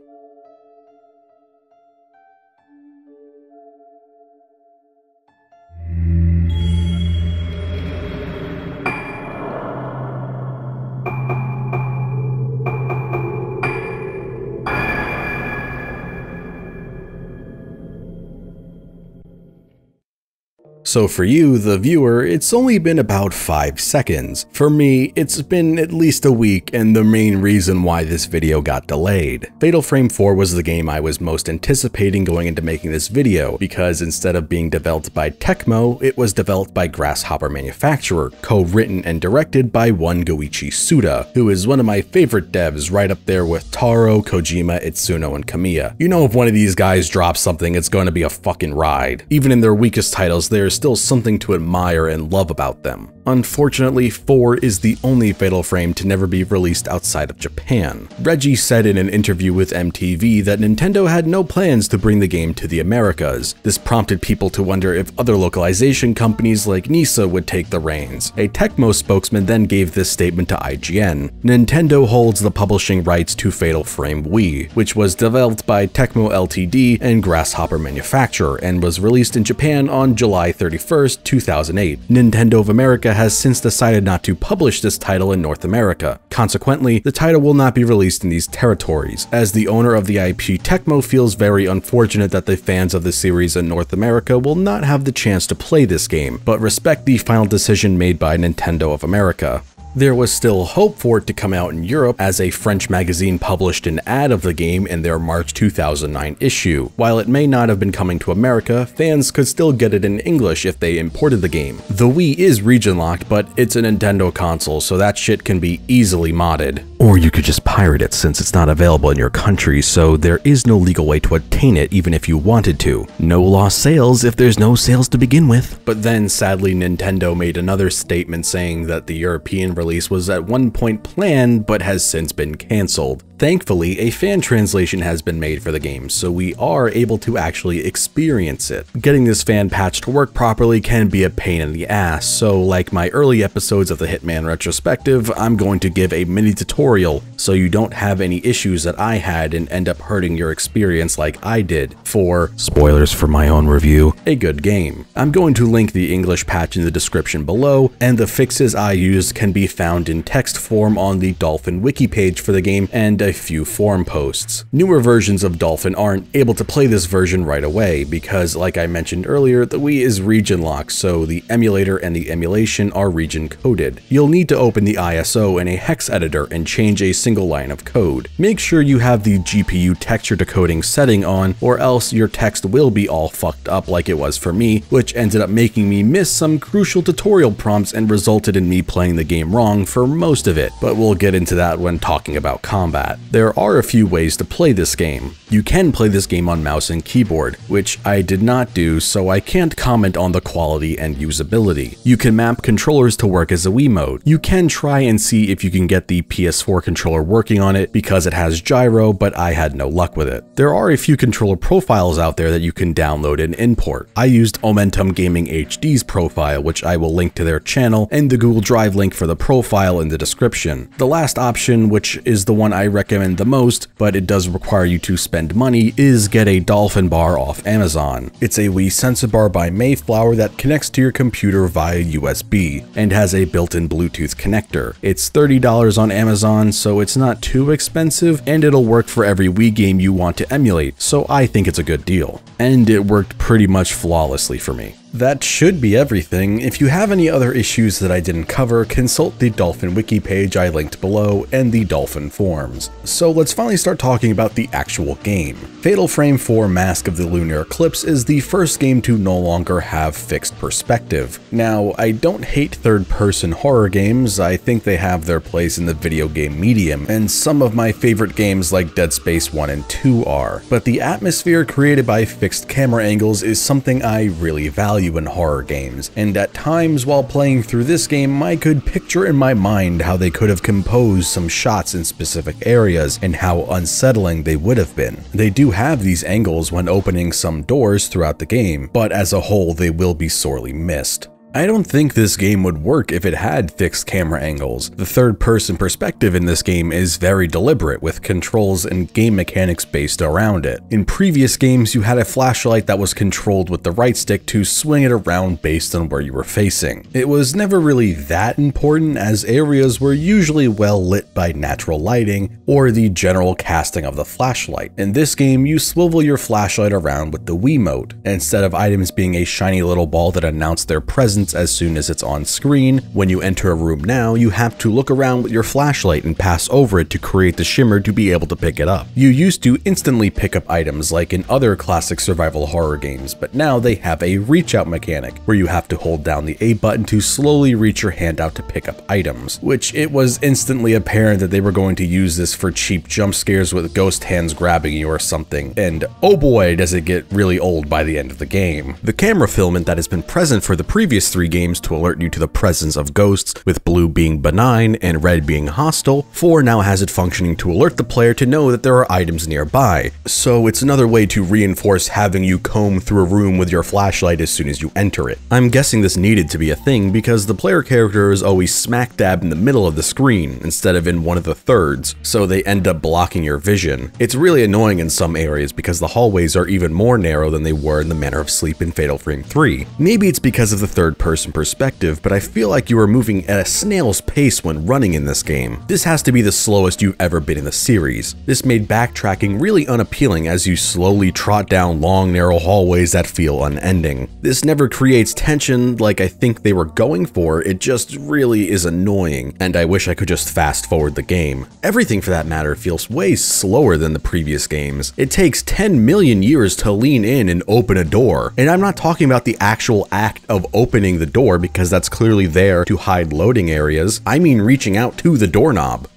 So for you, the viewer, it's only been about 5 seconds. For me, it's been at least a week, and the main reason why this video got delayed. Fatal Frame 4 was the game I was most anticipating going into making this video, because instead of being developed by Tecmo, it was developed by Grasshopper Manufacturer, co-written and directed by one Goichi Suda, who is one of my favorite devs, right up there with Taro, Kojima, Itsuno, and Kamiya. You know, if one of these guys drops something, it's going to be a fucking ride. Even in their weakest titles, there is still something to admire and love about them. Unfortunately, 4 is the only Fatal Frame to never be released outside of Japan. Reggie said in an interview with MTV that Nintendo had no plans to bring the game to the Americas. This prompted people to wonder if other localization companies like Nisa would take the reins. A Tecmo spokesman then gave this statement to IGN. Nintendo holds the publishing rights to Fatal Frame Wii, which was developed by Tecmo Ltd and Grasshopper Manufacturer and was released in Japan on July 31st, 2008. Nintendo of America has since decided not to publish this title in North America. Consequently, the title will not be released in these territories. As the owner of the IP, Tecmo feels very unfortunate that the fans of the series in North America will not have the chance to play this game, but respect the final decision made by Nintendo of America. There was still hope for it to come out in Europe, as a French magazine published an ad of the game in their March 2009 issue. While it may not have been coming to America, fans could still get it in English if they imported the game. The Wii is region locked, but it's a Nintendo console, so that shit can be easily modded. Or you could just pirate it since it's not available in your country, so there is no legal way to obtain it even if you wanted to. No lost sales if there's no sales to begin with. But then sadly Nintendo made another statement saying that the European release was at one point planned but has since been cancelled. Thankfully, a fan translation has been made for the game, so we are able to actually experience it. Getting this fan patch to work properly can be a pain in the ass, so like my early episodes of the Hitman retrospective, I'm going to give a mini tutorial so you don't have any issues that I had and end up hurting your experience like I did for, spoilers for my own review, a good game. I'm going to link the English patch in the description below, and the fixes I used can be found in text form on the Dolphin wiki page for the game and a few forum posts. Newer versions of Dolphin aren't able to play this version right away because, like I mentioned earlier, the Wii is region locked, so the emulator and the emulation are region coded. You'll need to open the ISO in a hex editor and change a single line of code. Make sure you have the GPU texture decoding setting on, or else your text will be all fucked up like it was for me, which ended up making me miss some crucial tutorial prompts and resulted in me playing the game wrong for most of it, but we'll get into that when talking about combat. There are a few ways to play this game. You can play this game on mouse and keyboard, which I did not do, so I can't comment on the quality and usability. You can map controllers to work as a Wii mode. You can try and see if you can get the PS4 controller working on it because it has gyro, but I had no luck with it. There are a few controller profiles out there that you can download and import. I used Momentum Gaming HD's profile, which I will link to their channel, and the Google Drive link for the profile in the description. The last option, which is the one I recommend the most, but it does require you to spend money, is get a Dolphin bar off Amazon. It's a Wii sensor bar by Mayflower that connects to your computer via USB and has a built-in Bluetooth connector. It's $30 on Amazon, so it's not too expensive, and it'll work for every Wii game you want to emulate, so I think it's a good deal. And it worked pretty much flawlessly for me. That should be everything. If you have any other issues that I didn't cover, consult the Dolphin wiki page I linked below and the Dolphin forums. So let's finally start talking about the actual game. Fatal Frame 4 Mask of the Lunar Eclipse is the first game to no longer have fixed perspective. Now, I don't hate third-person horror games, I think they have their place in the video game medium, and some of my favorite games like Dead Space 1 and 2 are. But the atmosphere created by fixed camera angles is something I really value in horror games, and at times while playing through this game I could picture in my mind how they could have composed some shots in specific areas and how unsettling they would have been. They do have these angles when opening some doors throughout the game, but as a whole they will be sorely missed. I don't think this game would work if it had fixed camera angles. The third-person perspective in this game is very deliberate, with controls and game mechanics based around it. In previous games, you had a flashlight that was controlled with the right stick to swing it around based on where you were facing. It was never really that important, as areas were usually well lit by natural lighting or the general casting of the flashlight. In this game, you swivel your flashlight around with the Wiimote. Instead of items being a shiny little ball that announce their presence as soon as it's on screen, when you enter a room now, you have to look around with your flashlight and pass over it to create the shimmer to be able to pick it up. You used to instantly pick up items like in other classic survival horror games, but now they have a reach out mechanic where you have to hold down the A button to slowly reach your hand out to pick up items, which it was instantly apparent that they were going to use this for cheap jump scares with ghost hands grabbing you or something, and oh boy does it get really old by the end of the game. The camera filament that has been present for the previous 3 games to alert you to the presence of ghosts, with blue being benign and red being hostile, 4 now has it functioning to alert the player to know that there are items nearby, so it's another way to reinforce having you comb through a room with your flashlight as soon as you enter it. I'm guessing this needed to be a thing because the player character is always smack dab in the middle of the screen instead of in one of the thirds, so they end up blocking your vision. It's really annoying in some areas because the hallways are even more narrow than they were in the Manor of Sleep in Fatal Frame 3. Maybe it's because of the third-person perspective, but I feel like you are moving at a snail's pace when running in this game. This has to be the slowest you've ever been in the series. This made backtracking really unappealing as you slowly trot down long, narrow hallways that feel unending. This never creates tension like I think they were going for, it just really is annoying, and I wish I could just fast forward the game. Everything for that matter feels way slower than the previous games. It takes 10 million years to lean in and open a door, and I'm not talking about the actual act of opening the door because that's clearly there to hide loading areas. I mean reaching out to the doorknob.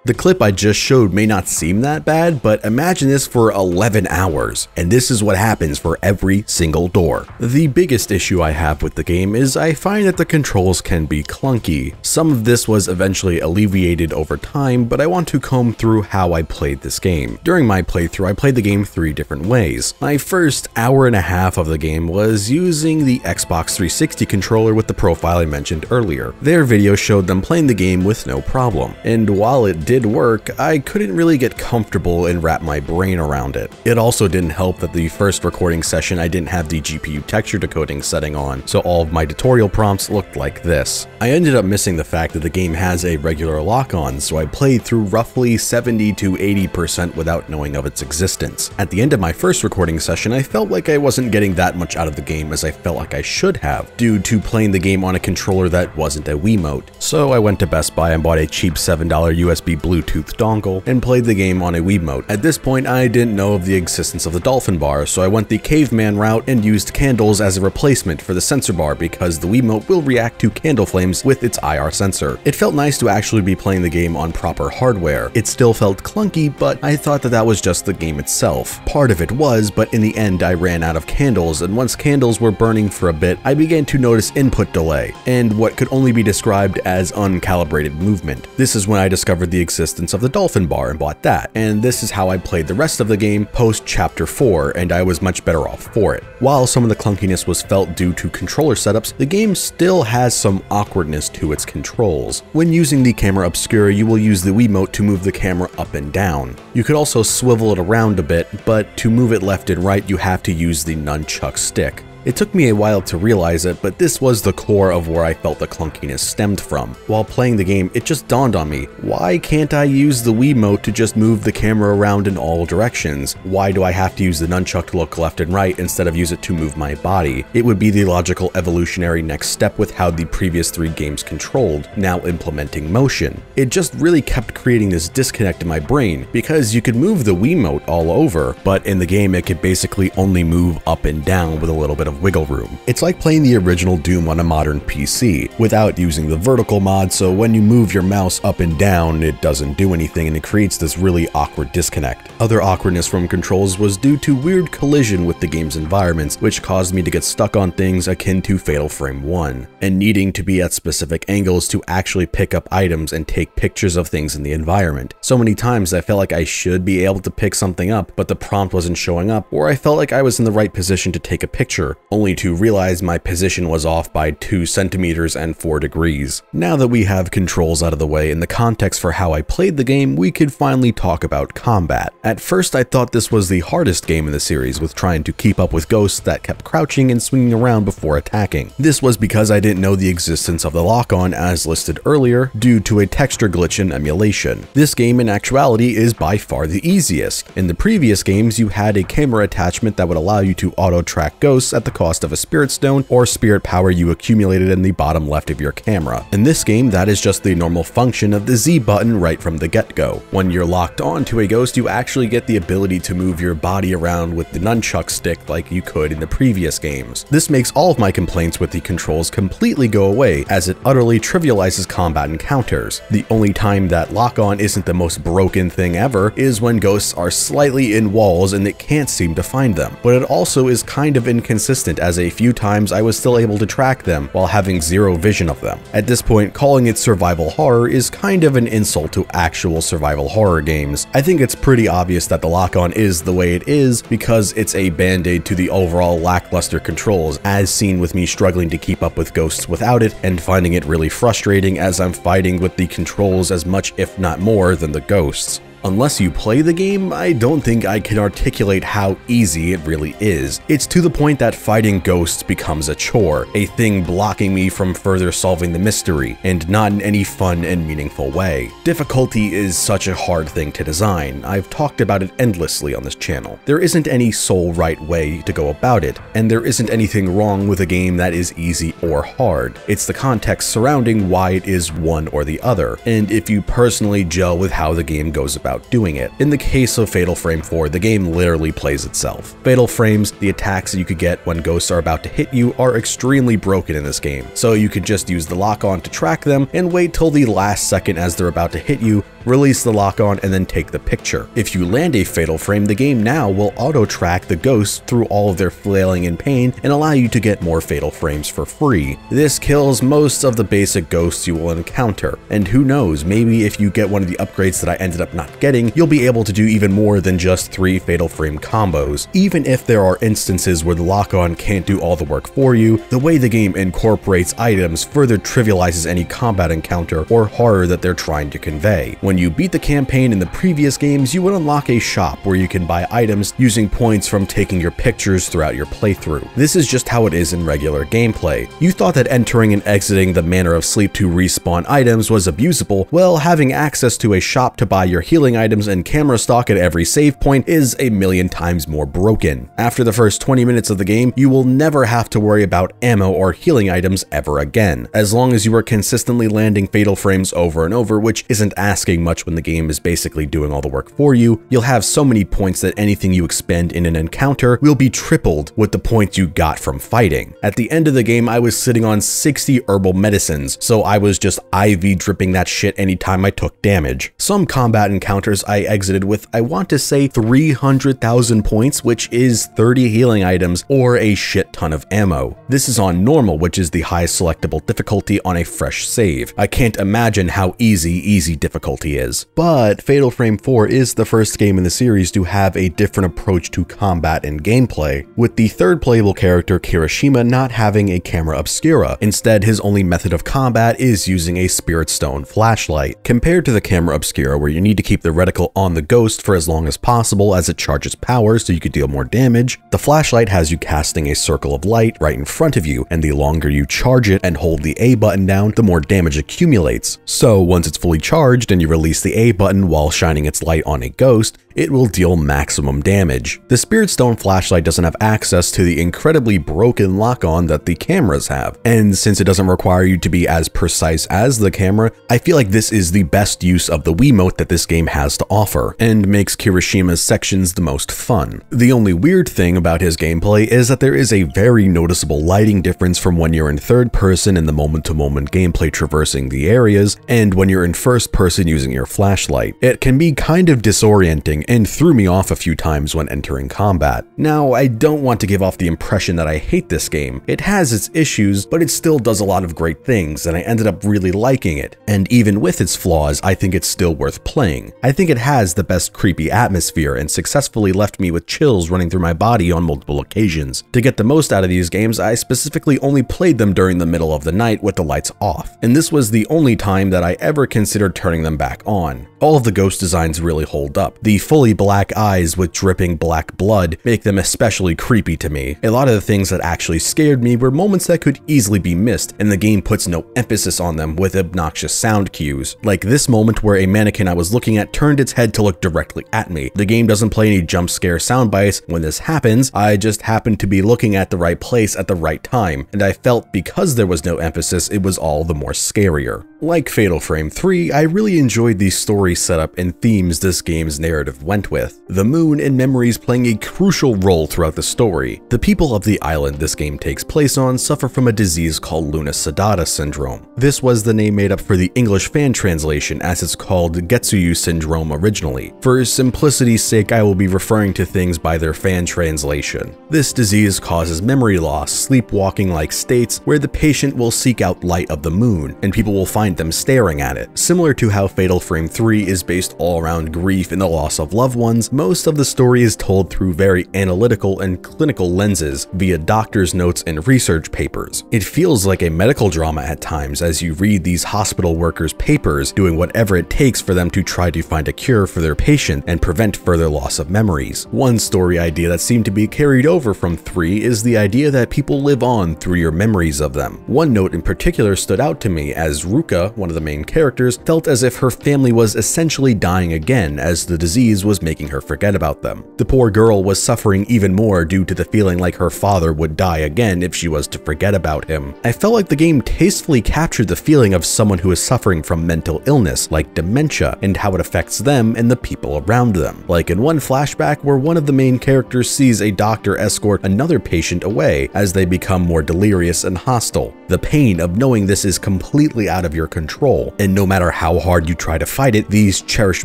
The clip I just showed may not seem that bad, but imagine this for 11 hours, and this is what happens for every single door. The biggest issue I have with the game is I find that the controls can be clunky. Some of this was eventually alleviated over time, but I want to comb through how I played this game. During my playthrough, I played the game 3 different ways. My first hour and a half of the game was using the Xbox 360 controller with the profile I mentioned earlier. Their video showed them playing the game with no problem, and while it did work, I couldn't really get comfortable and wrap my brain around it. It also didn't help that the first recording session I didn't have the GPU texture decoding setting on, so all of my tutorial prompts looked like this. I ended up missing the fact that the game has a regular lock-on, so I played through roughly 70 to 80% without knowing of its existence. At the end of my first recording session, I felt like I wasn't getting that much out of the game as I felt like I should have, due to playing the game on a controller that wasn't a Wiimote. So I went to Best Buy and bought a cheap $7 USB Bluetooth dongle and played the game on a Wiimote. At this point, I didn't know of the existence of the dolphin bar, so I went the caveman route and used candles as a replacement for the sensor bar because the Wiimote will react to candle flames with its IR sensor. It felt nice to actually be playing the game on proper hardware. It still felt clunky, but I thought that that was just the game itself. Part of it was, but in the end I ran out of candles, and once candles were burning for a bit, I began to notice input delay, and what could only be described as uncalibrated movement. This is when I discovered the existence of the dolphin bar and bought that, and this is how I played the rest of the game post chapter 4, and I was much better off for it. While some of the clunkiness was felt due to controller setups, the game still has some awkwardness to its controls. When using the camera obscura, you will use the Wiimote to move the camera up and down. You could also swivel it around a bit, but to move it left and right you have to use the nunchuck stick. It took me a while to realize it, but this was the core of where I felt the clunkiness stemmed from. While playing the game, it just dawned on me, why can't I use the Wiimote to just move the camera around in all directions? Why do I have to use the nunchuck to look left and right instead of use it to move my body? It would be the logical evolutionary next step with how the previous 3 games controlled, now implementing motion. It just really kept creating this disconnect in my brain, because you could move the Wiimote all over, but in the game it could basically only move up and down with a little bit of of wiggle room. It's like playing the original Doom on a modern PC, without using the vertical mod, so when you move your mouse up and down, it doesn't do anything and it creates this really awkward disconnect. Other awkwardness from controls was due to weird collision with the game's environments, which caused me to get stuck on things akin to Fatal Frame 1, and needing to be at specific angles to actually pick up items and take pictures of things in the environment. So many times I felt like I should be able to pick something up, but the prompt wasn't showing up, or I felt like I was in the right position to take a picture, only to realize my position was off by 2 centimeters and 4 degrees. Now that we have controls out of the way and the context for how I played the game, we could finally talk about combat. At first I thought this was the hardest game in the series, with trying to keep up with ghosts that kept crouching and swinging around before attacking. This was because I didn't know the existence of the lock-on as listed earlier, due to a texture glitch in emulation. This game in actuality is by far the easiest. In the previous games you had a camera attachment that would allow you to auto-track ghosts at the cost of a spirit stone or spirit power you accumulated in the bottom left of your camera. In this game, that is just the normal function of the Z button right from the get-go. When you're locked on to a ghost, you actually get the ability to move your body around with the nunchuck stick like you could in the previous games. This makes all of my complaints with the controls completely go away, as it utterly trivializes combat encounters. The only time that lock-on isn't the most broken thing ever is when ghosts are slightly in walls and it can't seem to find them, but it also is kind of inconsistent, as a few times I was still able to track them while having zero vision of them. At this point, calling it survival horror is kind of an insult to actual survival horror games. I think it's pretty obvious that the lock-on is the way it is because it's a band-aid to the overall lackluster controls, as seen with me struggling to keep up with ghosts without it and finding it really frustrating as I'm fighting with the controls as much if not more than the ghosts. Unless you play the game, I don't think I can articulate how easy it really is. It's to the point that fighting ghosts becomes a chore, a thing blocking me from further solving the mystery, and not in any fun and meaningful way. Difficulty is such a hard thing to design. I've talked about it endlessly on this channel. There isn't any sole right way to go about it, and there isn't anything wrong with a game that is easy or hard. It's the context surrounding why it is one or the other, and if you personally gel with how the game goes about doing it. In the case of Fatal Frame 4, the game literally plays itself. Fatal Frames, the attacks that you could get when ghosts are about to hit you, are extremely broken in this game, so you could just use the lock-on to track them and wait till the last second as they're about to hit you, release the lock-on, and then take the picture. If you land a Fatal Frame, the game now will auto-track the ghosts through all of their flailing in pain and allow you to get more Fatal Frames for free. This kills most of the basic ghosts you will encounter, and who knows, maybe if you get one of the upgrades that I ended up not getting, you'll be able to do even more than just 3 Fatal Frame combos. Even if there are instances where the lock-on can't do all the work for you, the way the game incorporates items further trivializes any combat encounter or horror that they're trying to convey. When you beat the campaign in the previous games, you would unlock a shop where you can buy items using points from taking your pictures throughout your playthrough. This is just how it is in regular gameplay. You thought that entering and exiting the Manor of Sleep to respawn items was abusable. Well, having access to a shop to buy your healing items and camera stock at every save point is a million times more broken. After the first 20 minutes of the game, you will never have to worry about ammo or healing items ever again, as long as you are consistently landing Fatal Frames over and over, which isn't asking much when the game is basically doing all the work for you. You'll have so many points that anything you expend in an encounter will be tripled with the points you got from fighting. At the end of the game, I was sitting on 60 herbal medicines, so I was just IV dripping that shit anytime I took damage. Some combat encounters I exited with, I want to say 300,000 points, which is 30 healing items or a shit ton of ammo. This is on normal, which is the highest selectable difficulty on a fresh save. I can't imagine how easy difficulty is. But Fatal Frame 4 is the first game in the series to have a different approach to combat and gameplay, with the third playable character Kirishima not having a camera obscura. Instead, his only method of combat is using a spirit stone flashlight. Compared to the camera obscura, where you need to keep the reticle on the ghost for as long as possible as it charges power so you can deal more damage, the flashlight has you casting a circle of light right in front of you, and the longer you charge it and hold the A button down, the more damage accumulates. So once it's fully charged and you release the A button while shining its light on a ghost, it will deal maximum damage. The Spirit Stone flashlight doesn't have access to the incredibly broken lock-on that the cameras have, and since it doesn't require you to be as precise as the camera, I feel like this is the best use of the Wiimote that this game has to offer, and makes Kirishima's sections the most fun. The only weird thing about his gameplay is that there is a very noticeable lighting difference from when you're in third person in the moment-to-moment gameplay traversing the areas, and when you're in first person using your flashlight. It can be kind of disorienting and threw me off a few times when entering combat. Now, I don't want to give off the impression that I hate this game. It has its issues, but it still does a lot of great things, and I ended up really liking it. And even with its flaws, I think it's still worth playing. I think it has the best creepy atmosphere and successfully left me with chills running through my body on multiple occasions. To get the most out of these games, I specifically only played them during the middle of the night with the lights off, and this was the only time that I ever considered turning them back on. All of the ghost designs really hold up. The fully black eyes with dripping black blood make them especially creepy to me. A lot of the things that actually scared me were moments that could easily be missed, and the game puts no emphasis on them with obnoxious sound cues. Like this moment where a mannequin I was looking at turned its head to look directly at me. The game doesn't play any jump scare sound bites when this happens. I just happened to be looking at the right place at the right time, and I felt because there was no emphasis, it was all the more scarier. Like Fatal Frame 3, I really enjoyed the story setup and themes this game's narrative went with. The moon and memories playing a crucial role throughout the story. The people of the island this game takes place on suffer from a disease called Luna Sedata syndrome. This was the name made up for the English fan translation, as it's called Getsuyu syndrome originally. For simplicity's sake, I will be referring to things by their fan translation. This disease causes memory loss, sleepwalking-like states where the patient will seek out light of the moon, and people will find them staring at it. Similar to how Fatal Frame 3 is based all around grief and the loss of loved ones, most of the story is told through very analytical and clinical lenses via doctor's notes and research papers. It feels like a medical drama at times as you read these hospital workers' papers doing whatever it takes for them to try to find a cure for their patient and prevent further loss of memories. One story idea that seemed to be carried over from 3 is the idea that people live on through your memories of them. One note in particular stood out to me as Ruka, one of the main characters, felt as if her family was essentially dying again as the disease was making her forget about them. The poor girl was suffering even more due to the feeling like her father would die again if she was to forget about him. I felt like the game tastefully captured the feeling of someone who is suffering from mental illness like dementia and how it affects them and the people around them. Like in one flashback where one of the main characters sees a doctor escort another patient away as they become more delirious and hostile. The pain of knowing this is completely out of your control, and no matter how hard you try to fight it, these cherished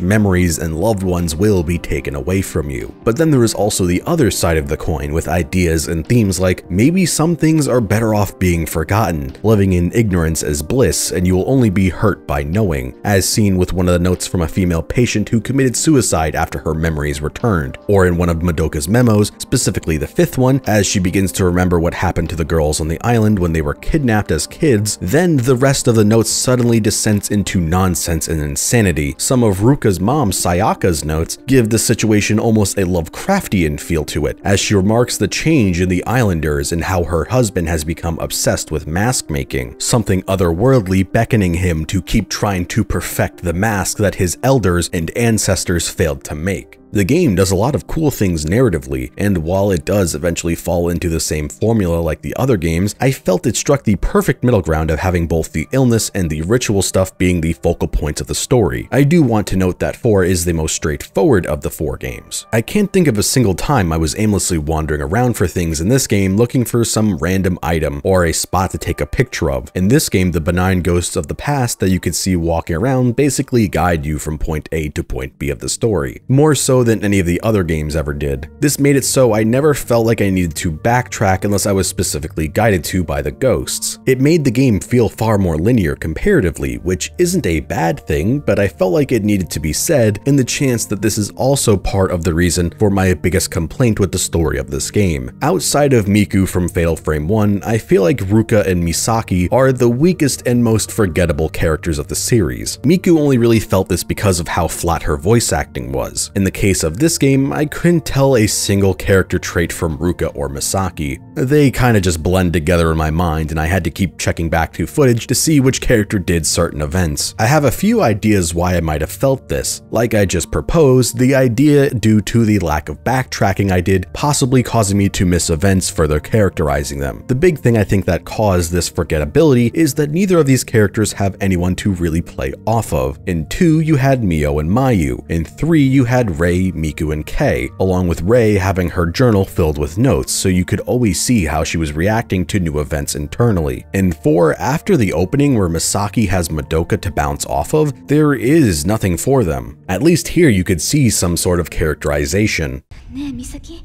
memories and loved ones will be taken away from you. But then there is also the other side of the coin with ideas and themes like maybe some things are better off being forgotten, living in ignorance as bliss, and you will only be hurt by knowing, as seen with one of the notes from a female patient who committed suicide after her memories returned, or in one of Madoka's memos, specifically the 5th one, as she begins to remember what happened to the girls on the island when they were kidnapped as kids. Then the rest of the notes suddenly descends into nonsense and insanity. Some of Ruka's mom, Sayaka's notes, give the situation almost a Lovecraftian feel to it, as she remarks the change in the islanders and how her husband has become obsessed with mask making, something otherworldly beckoning him to keep trying to perfect the mask that his elders and ancestors failed to make. The game does a lot of cool things narratively, and while it does eventually fall into the same formula like the other games, I felt it struck the perfect middle ground of having both the illness and the ritual stuff being the focal points of the story. I do want to note that 4 is the most straightforward of the 4 games. I can't think of a single time I was aimlessly wandering around for things in this game looking for some random item or a spot to take a picture of. In this game, the benign ghosts of the past that you could see walking around basically guide you from point A to point B of the story, more so than any of the other games ever did. This made it so I never felt like I needed to backtrack unless I was specifically guided to by the ghosts. It made the game feel far more linear comparatively, which isn't a bad thing, but I felt like it needed to be said in the chance that this is also part of the reason for my biggest complaint with the story of this game. Outside of Miku from Fatal Frame 1, I feel like Ruka and Misaki are the weakest and most forgettable characters of the series. Miku only really felt this because of how flat her voice acting was. In the case case of this game, I couldn't tell a single character trait from Ruka or Misaki. They kinda just blend together in my mind, and I had to keep checking back to footage to see which character did certain events. I have a few ideas why I might have felt this. Like I just proposed, the idea due to the lack of backtracking I did, possibly causing me to miss events further characterizing them. The big thing I think that caused this forgettability is that neither of these characters have anyone to really play off of. In 2, you had Mio and Mayu. In 3, you had Rei, Miku, and Kei, along with Rei having her journal filled with notes, so you could always see how she was reacting to new events internally. In 4, after the opening where Misaki has Madoka to bounce off of, there is nothing for them. At least here you could see some sort of characterization. ねえ、美咲、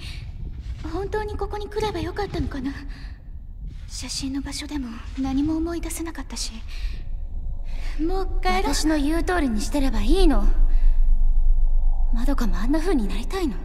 本当にここに来ればよかったのかな。写真の場所でも何も思い出せなかったし。もう帰ろう。私の言う通りにしてればいいの。まどかもあんな風になりたいの。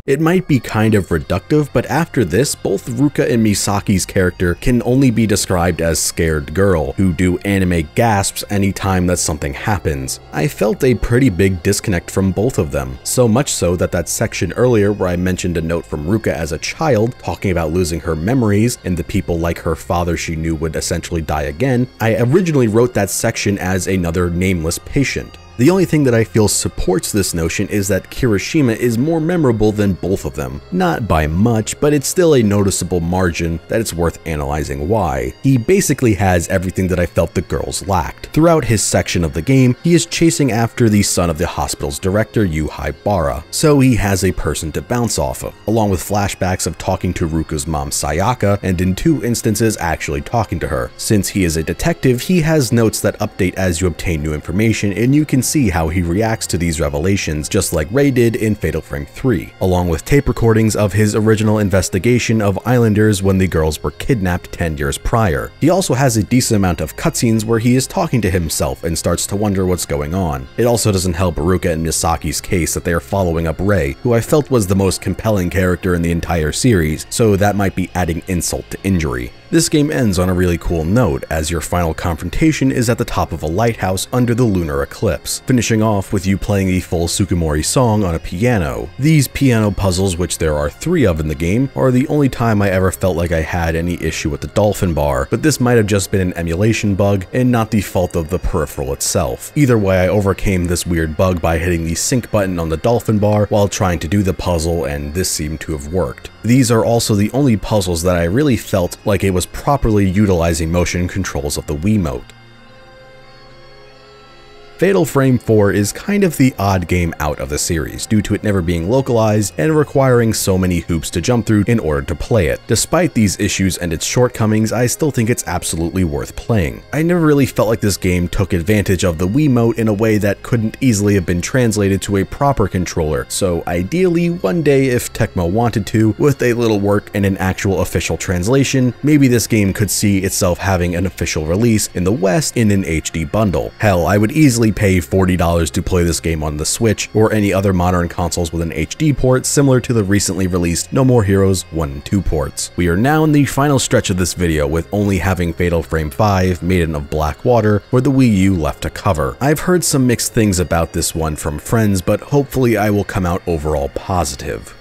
It might be kind of reductive, but after this, both Ruka and Misaki's character can only be described as scared girl, who do anime gasps anytime that something happens. I felt a pretty big disconnect from both of them, so much so that section earlier where I mentioned a note from Ruka as a child, talking about losing her memories and the people like her father she knew would essentially die again, I originally wrote that section as another nameless patient. The only thing that I feel supports this notion is that Kirishima is more memorable than both of them. Not by much, but it's still a noticeable margin that it's worth analyzing why. He basically has everything that I felt the girls lacked. Throughout his section of the game, he is chasing after the son of the hospital's director, Yuhei Bara, so he has a person to bounce off of, along with flashbacks of talking to Ruka's mom Sayaka, and in 2 instances actually talking to her. Since he is a detective, he has notes that update as you obtain new information, and you can see how he reacts to these revelations, just like Rei did in Fatal Frame 3, along with tape recordings of his original investigation of Islanders when the girls were kidnapped 10 years prior. He also has a decent amount of cutscenes where he is talking to himself and starts to wonder what's going on. It also doesn't help Ruka and Misaki's case that they are following up Rei, who I felt was the most compelling character in the entire series, so that might be adding insult to injury. This game ends on a really cool note, as your final confrontation is at the top of a lighthouse under the lunar eclipse, finishing off with you playing the full Sukimori song on a piano. These piano puzzles, which there are 3 of in the game, are the only time I ever felt like I had any issue with the dolphin bar, but this might have just been an emulation bug and not the fault of the peripheral itself. Either way, I overcame this weird bug by hitting the sync button on the dolphin bar while trying to do the puzzle, and this seemed to have worked. These are also the only puzzles that I really felt like it was properly utilizing motion controls of the Wiimote. Fatal Frame 4 is kind of the odd game out of the series, due to it never being localized and requiring so many hoops to jump through in order to play it. Despite these issues and its shortcomings, I still think it's absolutely worth playing. I never really felt like this game took advantage of the Wiimote in a way that couldn't easily have been translated to a proper controller, so ideally, one day if Tecmo wanted to, with a little work and an actual official translation, maybe this game could see itself having an official release in the West in an HD bundle. Hell, I would easily pay $40 to play this game on the Switch or any other modern consoles with an HD port similar to the recently released No More Heroes 1 and 2 ports. We are now in the final stretch of this video, with only having Fatal Frame 5, Maiden of Black Water, or the Wii U left to cover. I've heard some mixed things about this one from friends, but hopefully I will come out overall positive.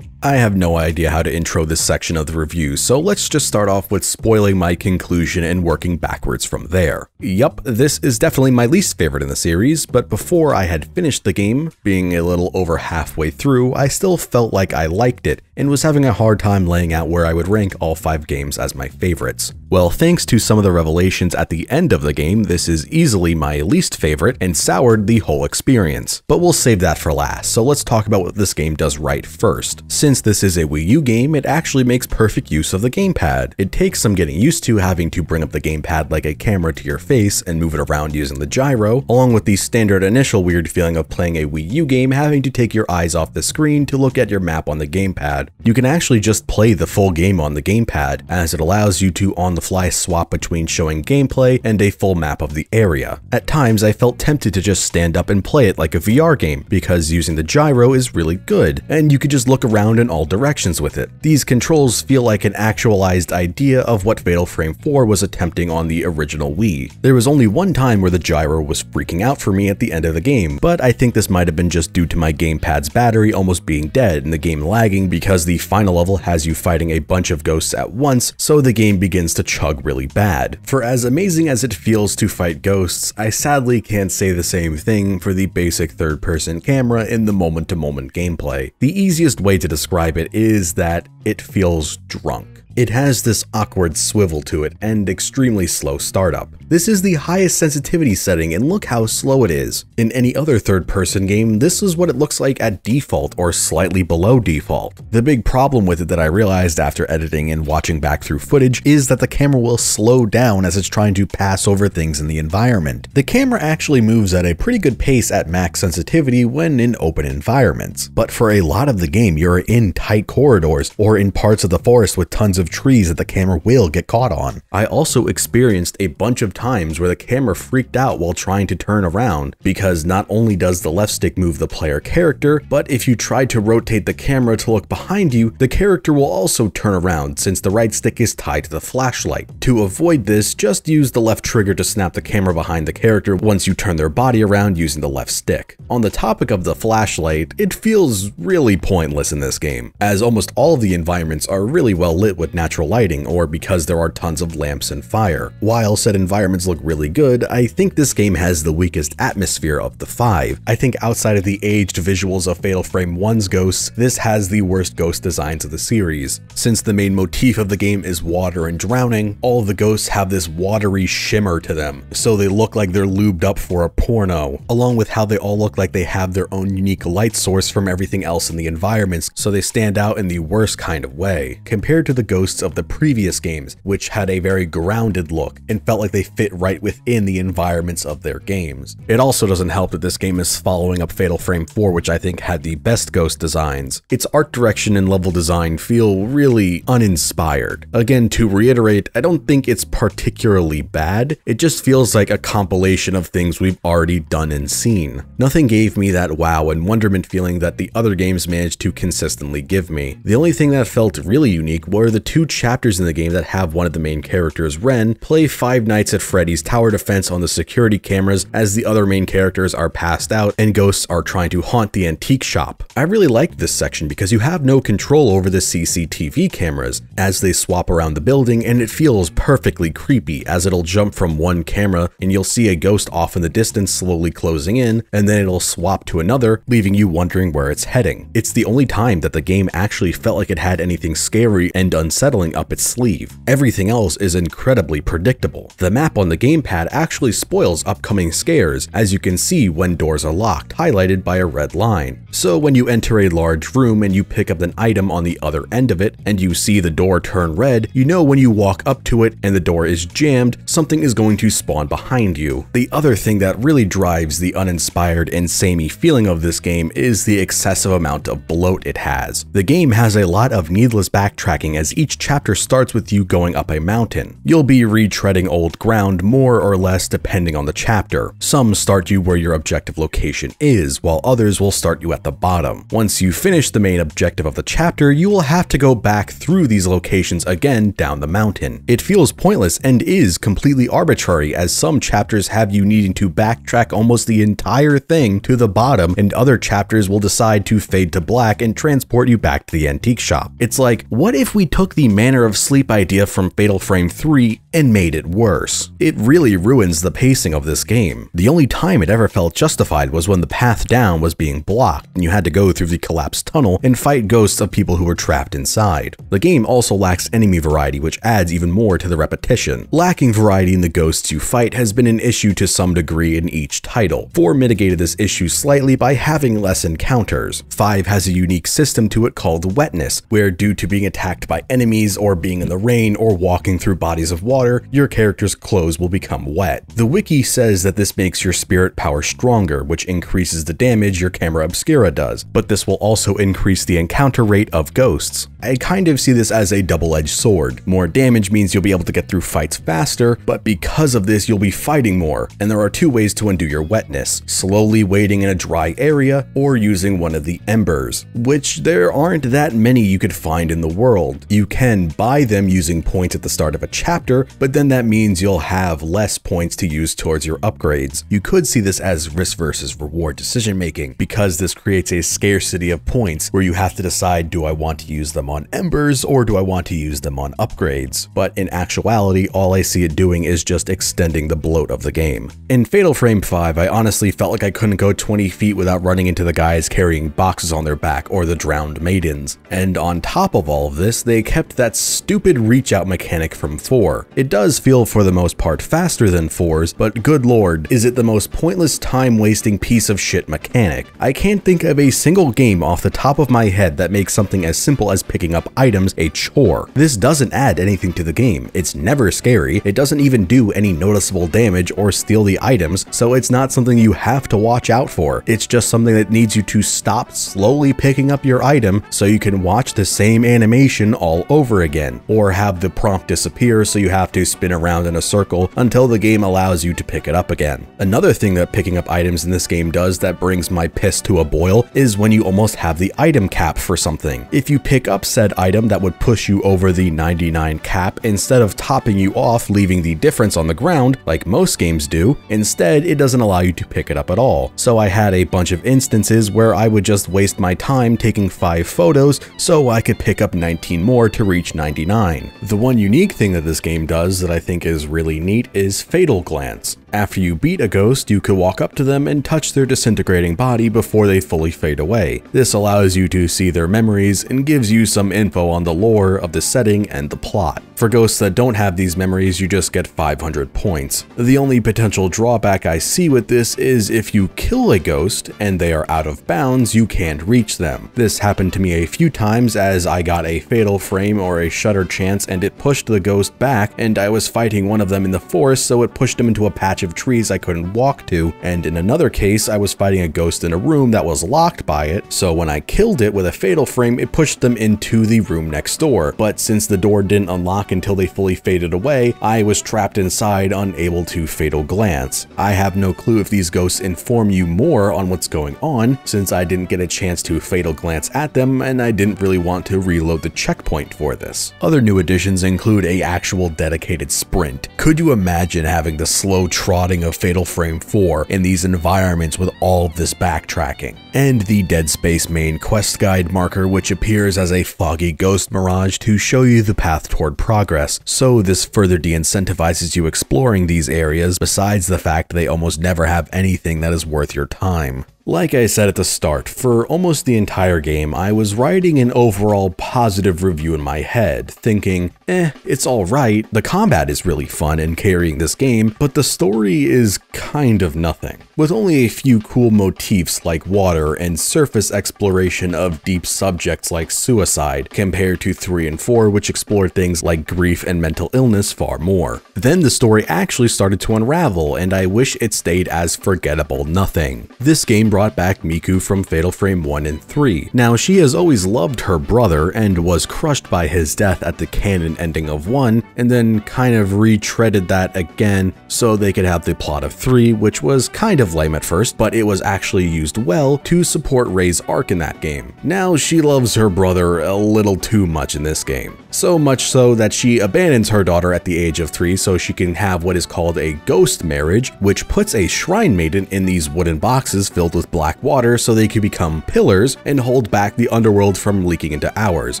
I have no idea how to intro this section of the review, so let's just start off with spoiling my conclusion and working backwards from there. Yup, this is definitely my least favorite in the series, but before I had finished the game, being a little over halfway through, I still felt like I liked it, and was having a hard time laying out where I would rank all 5 games as my favorites. Well, thanks to some of the revelations at the end of the game, this is easily my least favorite and soured the whole experience. But we'll save that for last, so let's talk about what this game does right first. Since this is a Wii U game, it actually makes perfect use of the gamepad. It takes some getting used to having to bring up the gamepad like a camera to your face and move it around using the gyro, along with the standard initial weird feeling of playing a Wii U game having to take your eyes off the screen to look at your map on the gamepad. You can actually just play the full game on the gamepad, as it allows you to on-the-fly swap between showing gameplay and a full map of the area. At times, I felt tempted to just stand up and play it like a VR game, because using the gyro is really good, and you could just look around in all directions with it. These controls feel like an actualized idea of what Fatal Frame 4 was attempting on the original Wii. There was only one time where the gyro was freaking out for me at the end of the game, but I think this might have been just due to my gamepad's battery almost being dead and the game lagging because the final level has you fighting a bunch of ghosts at once, so the game begins to chug really bad. For as amazing as it feels to fight ghosts, I sadly can't say the same thing for the basic third-person camera in the moment-to-moment gameplay. The easiest way to describe it is that it feels drunk. It has this awkward swivel to it and extremely slow startup. This is the highest sensitivity setting and look how slow it is. In any other third-person game, this is what it looks like at default or slightly below default. The big problem with it that I realized after editing and watching back through footage is that the camera will slow down as it's trying to pass over things in the environment. The camera actually moves at a pretty good pace at max sensitivity when in open environments, but for a lot of the game you're in tight corridors or in parts of the forest with tons of trees that the camera will get caught on. I also experienced a bunch of times where the camera freaked out while trying to turn around, because not only does the left stick move the player character, but if you try to rotate the camera to look behind you, the character will also turn around since the right stick is tied to the flashlight. To avoid this, just use the left trigger to snap the camera behind the character once you turn their body around using the left stick. On the topic of the flashlight, it feels really pointless in this game, as almost all of the environments are really well lit with natural lighting or because there are tons of lamps and fire. While said environments look really good, I think this game has the weakest atmosphere of the 5. I think outside of the aged visuals of Fatal Frame 1's ghosts, this has the worst ghost designs of the series. Since the main motif of the game is water and drowning, all of the ghosts have this watery shimmer to them, so they look like they're lubed up for a porno, along with how they all look like they have their own unique light source from everything else in the environments, so they stand out in the worst kind of way, compared to the ghosts of the previous games, which had a very grounded look and felt like they fit right within the environments of their games. It also doesn't help that this game is following up Fatal Frame 4, which I think had the best ghost designs. Its art direction and level design feel really uninspired. Again, to reiterate, I don't think it's particularly bad, it just feels like a compilation of things we've already done and seen. Nothing gave me that wow and wonderment feeling that the other games managed to consistently give me. The only thing that felt really unique were the two chapters in the game that have one of the main characters, Ren, play Five Nights at Freddy's tower defense on the security cameras as the other main characters are passed out and ghosts are trying to haunt the antique shop. I really liked this section because you have no control over the CCTV cameras as they swap around the building, and it feels perfectly creepy as it'll jump from one camera and you'll see a ghost off in the distance slowly closing in, and then it'll swap to another, leaving you wondering where it's heading. It's the only time that the game actually felt like it had anything scary and unsettling up its sleeve. Everything else is incredibly predictable. The map on the gamepad actually spoils upcoming scares, as you can see when doors are locked, highlighted by a red line. So when you enter a large room and you pick up an item on the other end of it, and you see the door turn red, you know when you walk up to it and the door is jammed, something is going to spawn behind you. The other thing that really drives the uninspired and samey feeling of this game is the excessive amount of bloat it has. The game has a lot of needless backtracking as each chapter starts with you going up a mountain. You'll be retreading old ground more or less depending on the chapter. Some start you where your objective location is, while others will start you at the bottom. Once you finish the main objective of the chapter, you will have to go back through these locations again down the mountain. It feels pointless and is completely arbitrary, as some chapters have you needing to backtrack almost the entire thing to the bottom, and other chapters will decide to fade to black and transport you back to the antique shop. It's like, what if we took the manner of sleep idea from Fatal Frame 3 and made it worse? It really ruins the pacing of this game. The only time it ever felt justified was when the path down was being blocked and you had to go through the collapsed tunnel and fight ghosts of people who were trapped inside. The game also lacks enemy variety, which adds even more to the repetition. Lacking variety in the ghosts you fight has been an issue to some degree in each title. 4 mitigated this issue slightly by having less encounters. 5 has a unique system to it called wetness, where due to being attacked by enemies or being in the rain or walking through bodies of water, water, your character's clothes will become wet. The wiki says that this makes your spirit power stronger, which increases the damage your camera obscura does, but this will also increase the encounter rate of ghosts. I kind of see this as a double-edged sword. More damage means you'll be able to get through fights faster, but because of this you'll be fighting more, and there are two ways to undo your wetness: slowly waiting in a dry area or using one of the embers, which there aren't that many you could find in the world. You can buy them using points at the start of a chapter, but then that means you'll have less points to use towards your upgrades. You could see this as risk versus reward decision making, because this creates a scarcity of points where you have to decide, do I want to use them on embers or do I want to use them on upgrades? But in actuality, all I see it doing is just extending the bloat of the game. In Fatal Frame 5, I honestly felt like I couldn't go 20 feet without running into the guys carrying boxes on their back or the drowned maidens. And on top of all of this, they kept that stupid reach out mechanic from 4. It does feel for the most part faster than 4's, but good lord, is it the most pointless time wasting piece of shit mechanic. I can't think of a single game off the top of my head that makes something as simple as picking up items a chore. This doesn't add anything to the game, it's never scary, it doesn't even do any noticeable damage or steal the items, so it's not something you have to watch out for. It's just something that needs you to stop slowly picking up your item so you can watch the same animation all over again, or have the prompt disappear so you have to spin around in a circle until the game allows you to pick it up again. Another thing that picking up items in this game does that brings my piss to a boil is when you almost have the item cap for something. If you pick up said item that would push you over the 99 cap, instead of topping you off leaving the difference on the ground like most games do, instead it doesn't allow you to pick it up at all. So I had a bunch of instances where I would just waste my time taking 5 photos so I could pick up 19 more to reach 99. The one unique thing that this game does that I think is really neat is Fatal Glance. After you beat a ghost, you could walk up to them and touch their disintegrating body before they fully fade away. This allows you to see their memories and gives you some info on the lore of the setting and the plot. For ghosts that don't have these memories, you just get 500 points. The only potential drawback I see with this is if you kill a ghost and they are out of bounds, you can't reach them. This happened to me a few times as I got a fatal frame or a shutter chance and it pushed the ghost back, and I was fighting one of them in the forest, so it pushed him into a patch of trees I couldn't walk to, and in another case I was fighting a ghost in a room that was locked by it, so when I killed it with a fatal frame it pushed them into the room next door, but since the door didn't unlock until they fully faded away, I was trapped inside, unable to fatal glance. I have no clue if these ghosts inform you more on what's going on, since I didn't get a chance to fatal glance at them and I didn't really want to reload the checkpoint for this. Other new additions include a actual dedicated sprint. Could you imagine having the slow trotting of Fatal Frame 4 in these environments with all of this backtracking? And the Dead Space main quest guide marker, which appears as a foggy ghost mirage to show you the path toward progress, so this further de-incentivizes you exploring these areas, besides the fact they almost never have anything that is worth your time. Like I said at the start, for almost the entire game, I was writing an overall positive review in my head, thinking, it's alright, the combat is really fun in carrying this game, but the story is kind of nothing. With only a few cool motifs like water and surface exploration of deep subjects like suicide, compared to 3 and 4, which explored things like grief and mental illness far more. Then the story actually started to unravel, and I wish it stayed as forgettable nothing. This game brought back Miku from Fatal Frame 1 and 3. Now, she has always loved her brother and was crushed by his death at the canon ending of 1, and then kind of retreaded that again so they could have the plot of 3, which was kind of lame at first, but it was actually used well to support Rei's arc in that game. Now she loves her brother a little too much in this game. So much so that she abandons her daughter at the age of 3 so she can have what is called a ghost marriage, which puts a shrine maiden in these wooden boxes filled with black water so they could become pillars and hold back the underworld from leaking into ours,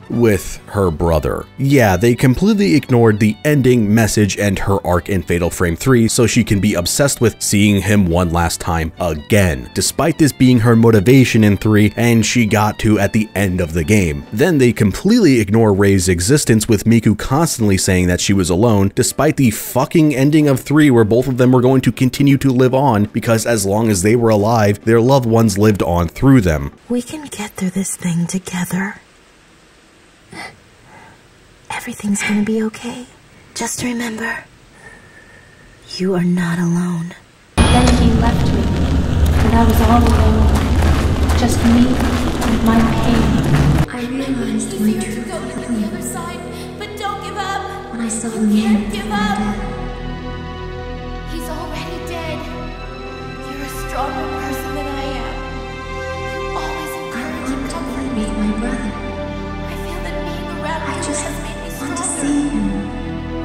with her brother. Yeah, they completely ignored the ending message and her arc in Fatal Frame 3 so she can be obsessed with seeing him one last time again, despite this being her motivation in 3 and she got to at the end of the game. Then they completely ignore Rei's existence, with Miku constantly saying that she was alone, despite the fucking ending of 3 where both of them were going to continue to live on because as long as they were alive, their loved ones lived on through them. We can get through this thing together. Everything's gonna be okay. Just remember, you are not alone. Then he left me, and I was all alone. Just me and my pain. I realized my true feeling But don't give up! when I saw the man Give up! He's already dead. You're a stronger person than I am. You always encourage and comfort me. my brother. I feel that being around I you just has made me want to stronger. see him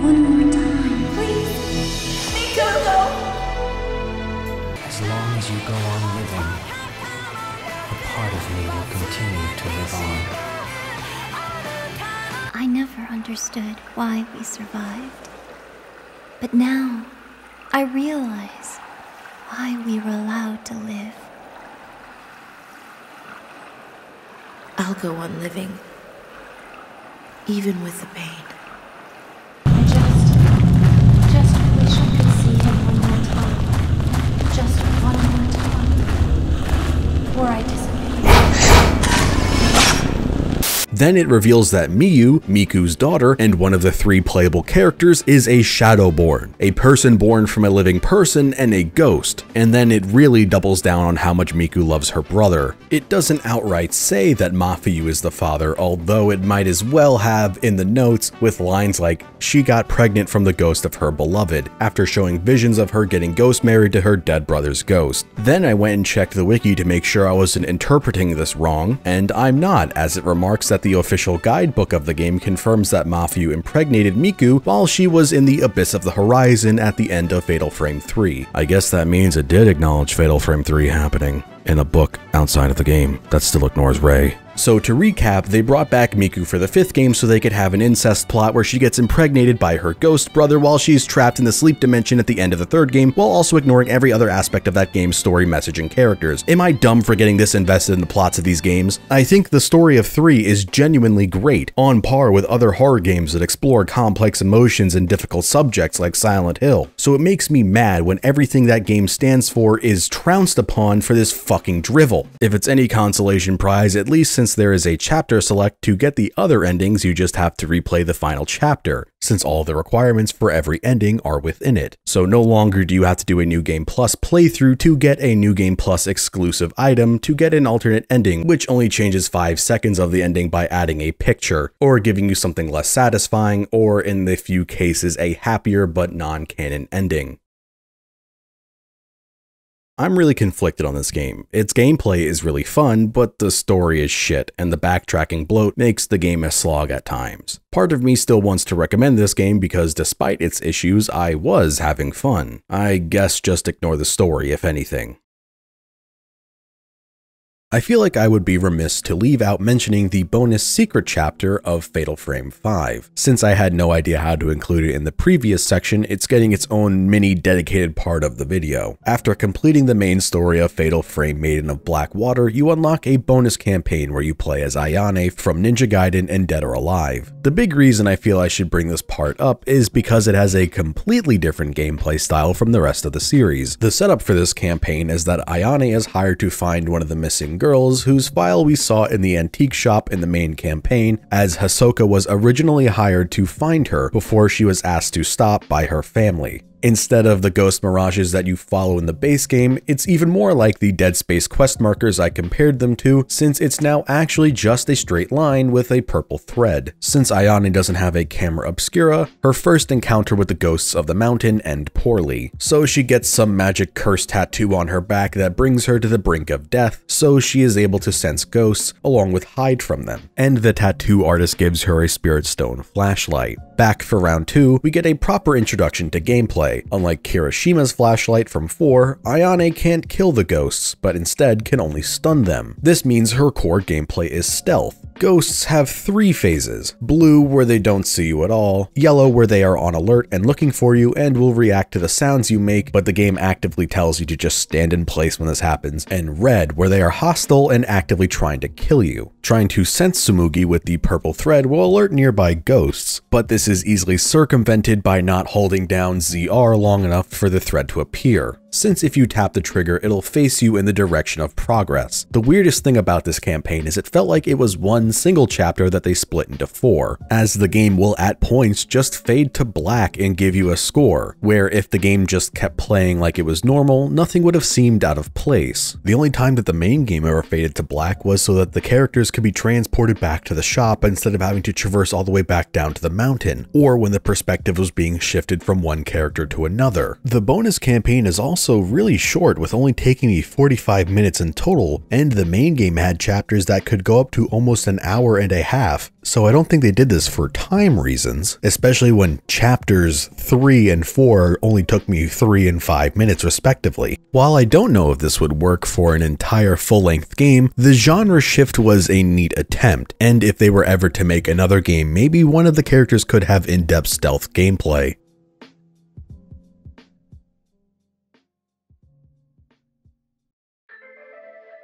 one more time. Please, Miko! As long as you go on living, a part of me will continue to live on. I never understood why we survived. But now, I realize why we were allowed to live. I'll go on living, even with the pain. I just wish I could see him one more time. Just one more time. Before I disappear. Then it reveals that Miyu, Miku's daughter, and one of the 3 playable characters is a Shadowborn, a person born from a living person and a ghost, and then it really doubles down on how much Miku loves her brother. It doesn't outright say that Mafuyu is the father, although it might as well have in the notes with lines like, she got pregnant from the ghost of her beloved, after showing visions of her getting ghost married to her dead brother's ghost. Then I went and checked the wiki to make sure I wasn't interpreting this wrong, and I'm not, as it remarks that the official guidebook of the game confirms that Mafuyu impregnated Miku while she was in the Abyss of the Horizon at the end of Fatal Frame 3. I guess that means it did acknowledge Fatal Frame 3 happening in a book outside of the game that still ignores Rei. So to recap, they brought back Miku for the 5th game so they could have an incest plot where she gets impregnated by her ghost brother while she's trapped in the sleep dimension at the end of the 3rd game, while also ignoring every other aspect of that game's story, message, and characters. Am I dumb for getting this invested in the plots of these games? I think the story of 3 is genuinely great, on par with other horror games that explore complex emotions and difficult subjects like Silent Hill. So it makes me mad when everything that game stands for is trounced upon for this fucking drivel. If it's any consolation prize, at least since there is a chapter select, to get the other endings you just have to replay the final chapter, since all the requirements for every ending are within it. So no longer do you have to do a New Game Plus playthrough to get a New Game Plus exclusive item to get an alternate ending, which only changes 5 seconds of the ending by adding a picture, or giving you something less satisfying, or in the few cases a happier but non-canon ending. I'm really conflicted on this game. Its gameplay is really fun, but the story is shit, and the backtracking bloat makes the game a slog at times. Part of me still wants to recommend this game because despite its issues, I was having fun. I guess just ignore the story, if anything. I feel like I would be remiss to leave out mentioning the bonus secret chapter of Fatal Frame 5. Since I had no idea how to include it in the previous section, it's getting its own mini dedicated part of the video. After completing the main story of Fatal Frame Maiden of Black Water, you unlock a bonus campaign where you play as Ayane from Ninja Gaiden and Dead or Alive. The big reason I feel I should bring this part up is because it has a completely different gameplay style from the rest of the series. The setup for this campaign is that Ayane is hired to find one of the missing girls whose file we saw in the antique shop in the main campaign, as Hisoka was originally hired to find her before she was asked to stop by her family. Instead of the ghost mirages that you follow in the base game, it's even more like the Dead Space quest markers I compared them to, since it's now actually just a straight line with a purple thread. Since Ayane doesn't have a camera obscura, her first encounter with the ghosts of the mountain end poorly. So she gets some magic curse tattoo on her back that brings her to the brink of death, so she is able to sense ghosts along with hide from them. And the tattoo artist gives her a spirit stone flashlight. Back for round 2, we get a proper introduction to gameplay. Unlike Kirishima's flashlight from 4, Ayane can't kill the ghosts, but instead can only stun them. This means her core gameplay is stealth. Ghosts have 3 phases: blue where they don't see you at all, yellow where they are on alert and looking for you and will react to the sounds you make, but the game actively tells you to just stand in place when this happens, and red where they are hostile and actively trying to kill you. Trying to sense Tsumugi with the purple thread will alert nearby ghosts, but this is easily circumvented by not holding down ZR long enough for the thread to appear. since if you tap the trigger, it'll face you in the direction of progress. The weirdest thing about this campaign is it felt like it was one single chapter that they split into 4, as the game will at points just fade to black and give you a score, where if the game just kept playing like it was normal, nothing would have seemed out of place. The only time that the main game ever faded to black was so that the characters could be transported back to the shop instead of having to traverse all the way back down to the mountain, or when the perspective was being shifted from one character to another. The bonus campaign is also really short, with only taking me 45 minutes in total, and the main game had chapters that could go up to almost an hour and a half, so I don't think they did this for time reasons, especially when chapters 3 and 4 only took me 3 and 5 minutes respectively. While I don't know if this would work for an entire full-length game, the genre shift was a neat attempt, and if they were ever to make another game, maybe one of the characters could have in-depth stealth gameplay.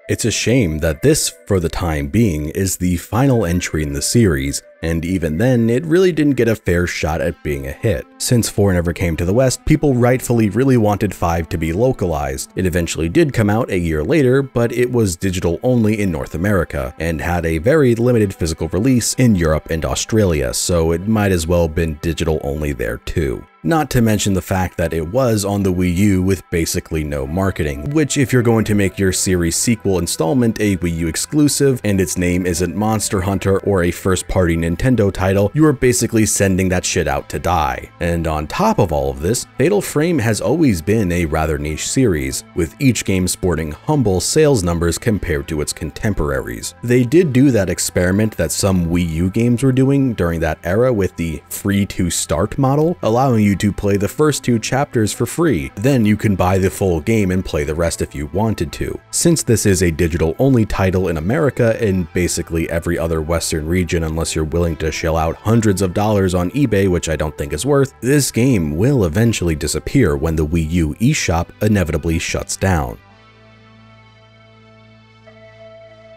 It's a shame that this, for the time being, is the final entry in the series, and even then, it really didn't get a fair shot at being a hit. Since 4 never came to the West, people rightfully really wanted 5 to be localized. It eventually did come out a year later, but it was digital only in North America, and had a very limited physical release in Europe and Australia, so it might as well have been digital only there too. Not to mention the fact that it was on the Wii U with basically no marketing, which if you're going to make your series sequel installment a Wii U exclusive and its name isn't Monster Hunter or a first-party Nintendo title, you are basically sending that shit out to die. And on top of all of this, Fatal Frame has always been a rather niche series, with each game sporting humble sales numbers compared to its contemporaries. They did do that experiment that some Wii U games were doing during that era with the free-to-start model, allowing you to play the first 2 chapters for free. Then you can buy the full game and play the rest if you wanted to. Since this is a digital-only title in America and basically every other Western region unless you're willing to shell out hundreds of dollars on eBay, which I don't think is worth, this game will eventually disappear when the Wii U eShop inevitably shuts down.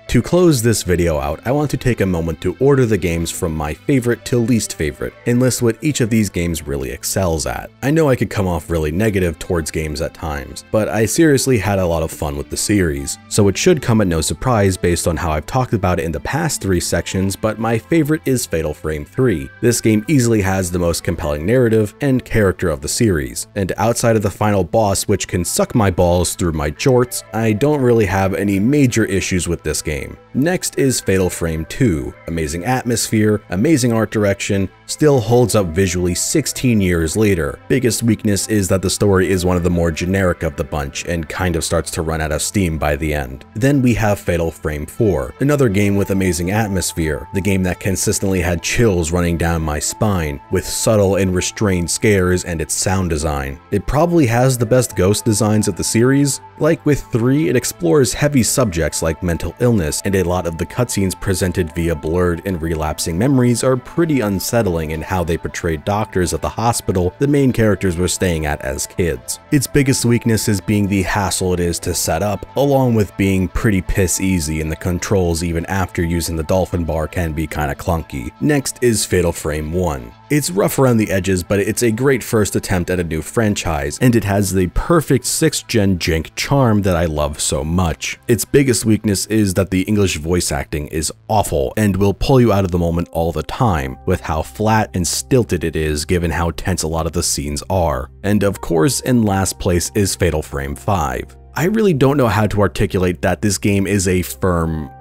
To close this video out, I want to take a moment to order the games from my favorite to least favorite, and list what each of these games really excels at. I know I could come off really negative towards games at times, but I seriously had a lot of fun with the series, so it should come at no surprise based on how I've talked about it in the past 3 sections, but my favorite is Fatal Frame 3. This game easily has the most compelling narrative and character of the series, and outside of the final boss which can suck my balls through my jorts, I don't really have any major issues with this game. Next is Fatal Frame 2. Amazing atmosphere, amazing art direction, still holds up visually 16 years later. Biggest weakness is that the story is one of the more generic of the bunch and kind of starts to run out of steam by the end. Then we have Fatal Frame 4, another game with amazing atmosphere, the game that consistently had chills running down my spine, with subtle and restrained scares and its sound design. It probably has the best ghost designs of the series. Like with 3, it explores heavy subjects like mental illness, and a lot of the cutscenes presented via blurred and relapsing memories are pretty unsettling in how they portrayed doctors at the hospital the main characters were staying at as kids. Its biggest weakness is being the hassle it is to set up, along with being pretty piss easy, and the controls even after using the dolphin bar can be kinda clunky. Next is Fatal Frame 1. It's rough around the edges, but it's a great first attempt at a new franchise, and it has the perfect 6th-gen jank charm that I love so much. Its biggest weakness is that the English voice acting is awful and will pull you out of the moment all the time, with how flat and stilted it is given how tense a lot of the scenes are. And of course, in last place is Fatal Frame 5. I really don't know how to articulate that this game is a firm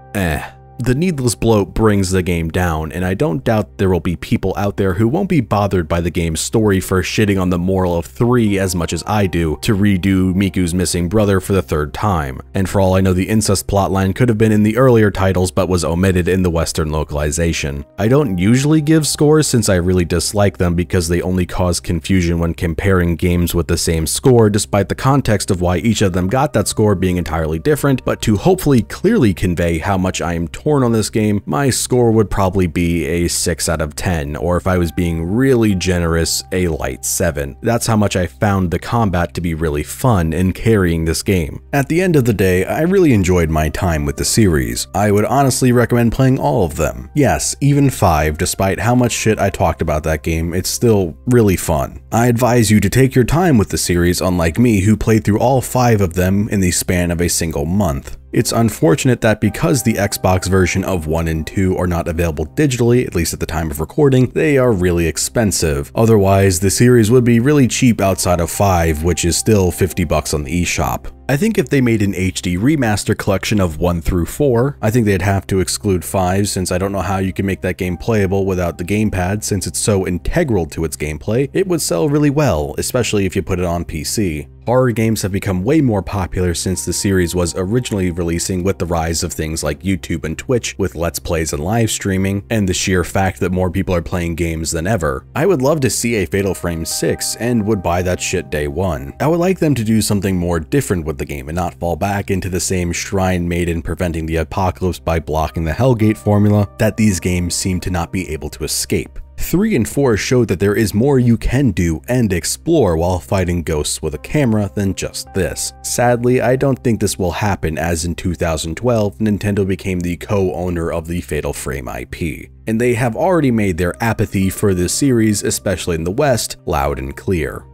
The needless bloat brings the game down, and I don't doubt there will be people out there who won't be bothered by the game's story for shitting on the moral of 3 as much as I do to redo Miku's missing brother for the 3rd time. And for all I know, the incest plotline could have been in the earlier titles but was omitted in the Western localization. I don't usually give scores since I really dislike them because they only cause confusion when comparing games with the same score, despite the context of why each of them got that score being entirely different, but to hopefully clearly convey how much I am torn torn on this game, my score would probably be a 6 out of 10, or if I was being really generous, a light 7. That's how much I found the combat to be really fun in carrying this game. At the end of the day, I really enjoyed my time with the series. I would honestly recommend playing all of them. Yes, even 5, despite how much shit I talked about that game, it's still really fun. I advise you to take your time with the series, unlike me who played through all 5 of them in the span of a single month. It's unfortunate that because the Xbox version of 1 and 2 are not available digitally, at least at the time of recording, they are really expensive. Otherwise, the series would be really cheap outside of 5, which is still $50 on the eShop. I think if they made an HD remaster collection of 1 through 4, I think they'd have to exclude 5 since I don't know how you can make that game playable without the gamepad since it's so integral to its gameplay. It would sell really well, especially if you put it on PC. Horror games have become way more popular since the series was originally releasing with the rise of things like YouTube and Twitch with Let's Plays and live streaming, and the sheer fact that more people are playing games than ever. I would love to see a Fatal Frame 6 and would buy that shit day one. I would like them to do something more different with the game and not fall back into the same shrine made in preventing the apocalypse by blocking the Hellgate formula that these games seem to not be able to escape. 3 and 4 showed that there is more you can do and explore while fighting ghosts with a camera than just this. Sadly, I don't think this will happen as in 2012, Nintendo became the co-owner of the Fatal Frame IP, and they have already made their apathy for this series, especially in the West, loud and clear.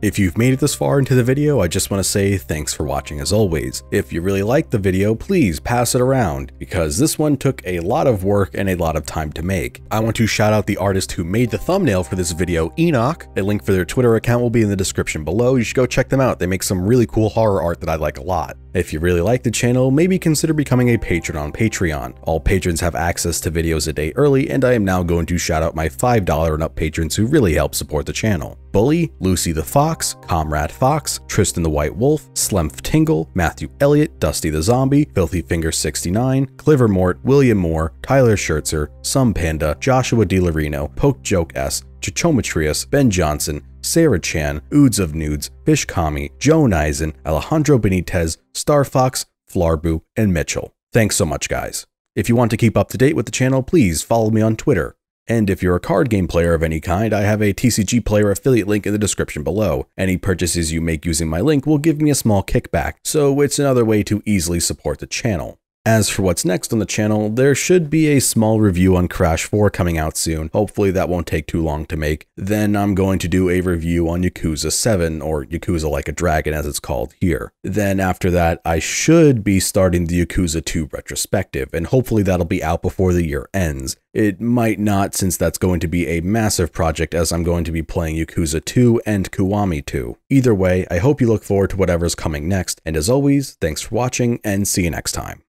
If you've made it this far into the video, I just want to say thanks for watching as always. If you really liked the video, please pass it around, because this one took a lot of work and a lot of time to make. I want to shout out the artist who made the thumbnail for this video, Enoch. A link for their Twitter account will be in the description below. You should go check them out. They make some really cool horror art that I like a lot. If you really like the channel, maybe consider becoming a patron on Patreon. All patrons have access to videos a day early, and I am now going to shout out my $5 and up patrons who really help support the channel. Bully, Lucy the Fox, Comrade Fox, Tristan the White Wolf, Slemf Tingle, Matthew Elliott, Dusty the Zombie, Filthy Finger 69, Clivermort, William Moore, Tyler Schertzer, Some Panda, Joshua DiLarino, Poke Joke S, Chichometrius, Ben Johnson, Sarah Chan, Oods of Nudes, Fish Kami, Joan Eisen, Alejandro Benitez, Star Fox, Flarbu, and Mitchell. Thanks so much, guys. If you want to keep up to date with the channel, please follow me on Twitter. And if you're a card game player of any kind, I have a TCG Player affiliate link in the description below. Any purchases you make using my link will give me a small kickback, so it's another way to easily support the channel. As for what's next on the channel, there should be a small review on Crash 4 coming out soon. Hopefully that won't take too long to make. Then I'm going to do a review on Yakuza 7, or Yakuza Like a Dragon as it's called here. Then after that, I should be starting the Yakuza 2 retrospective, and hopefully that'll be out before the year ends. It might not, since that's going to be a massive project, as I'm going to be playing Yakuza 2 and Kiwami 2. Either way, I hope you look forward to whatever's coming next, and as always, thanks for watching, and see you next time.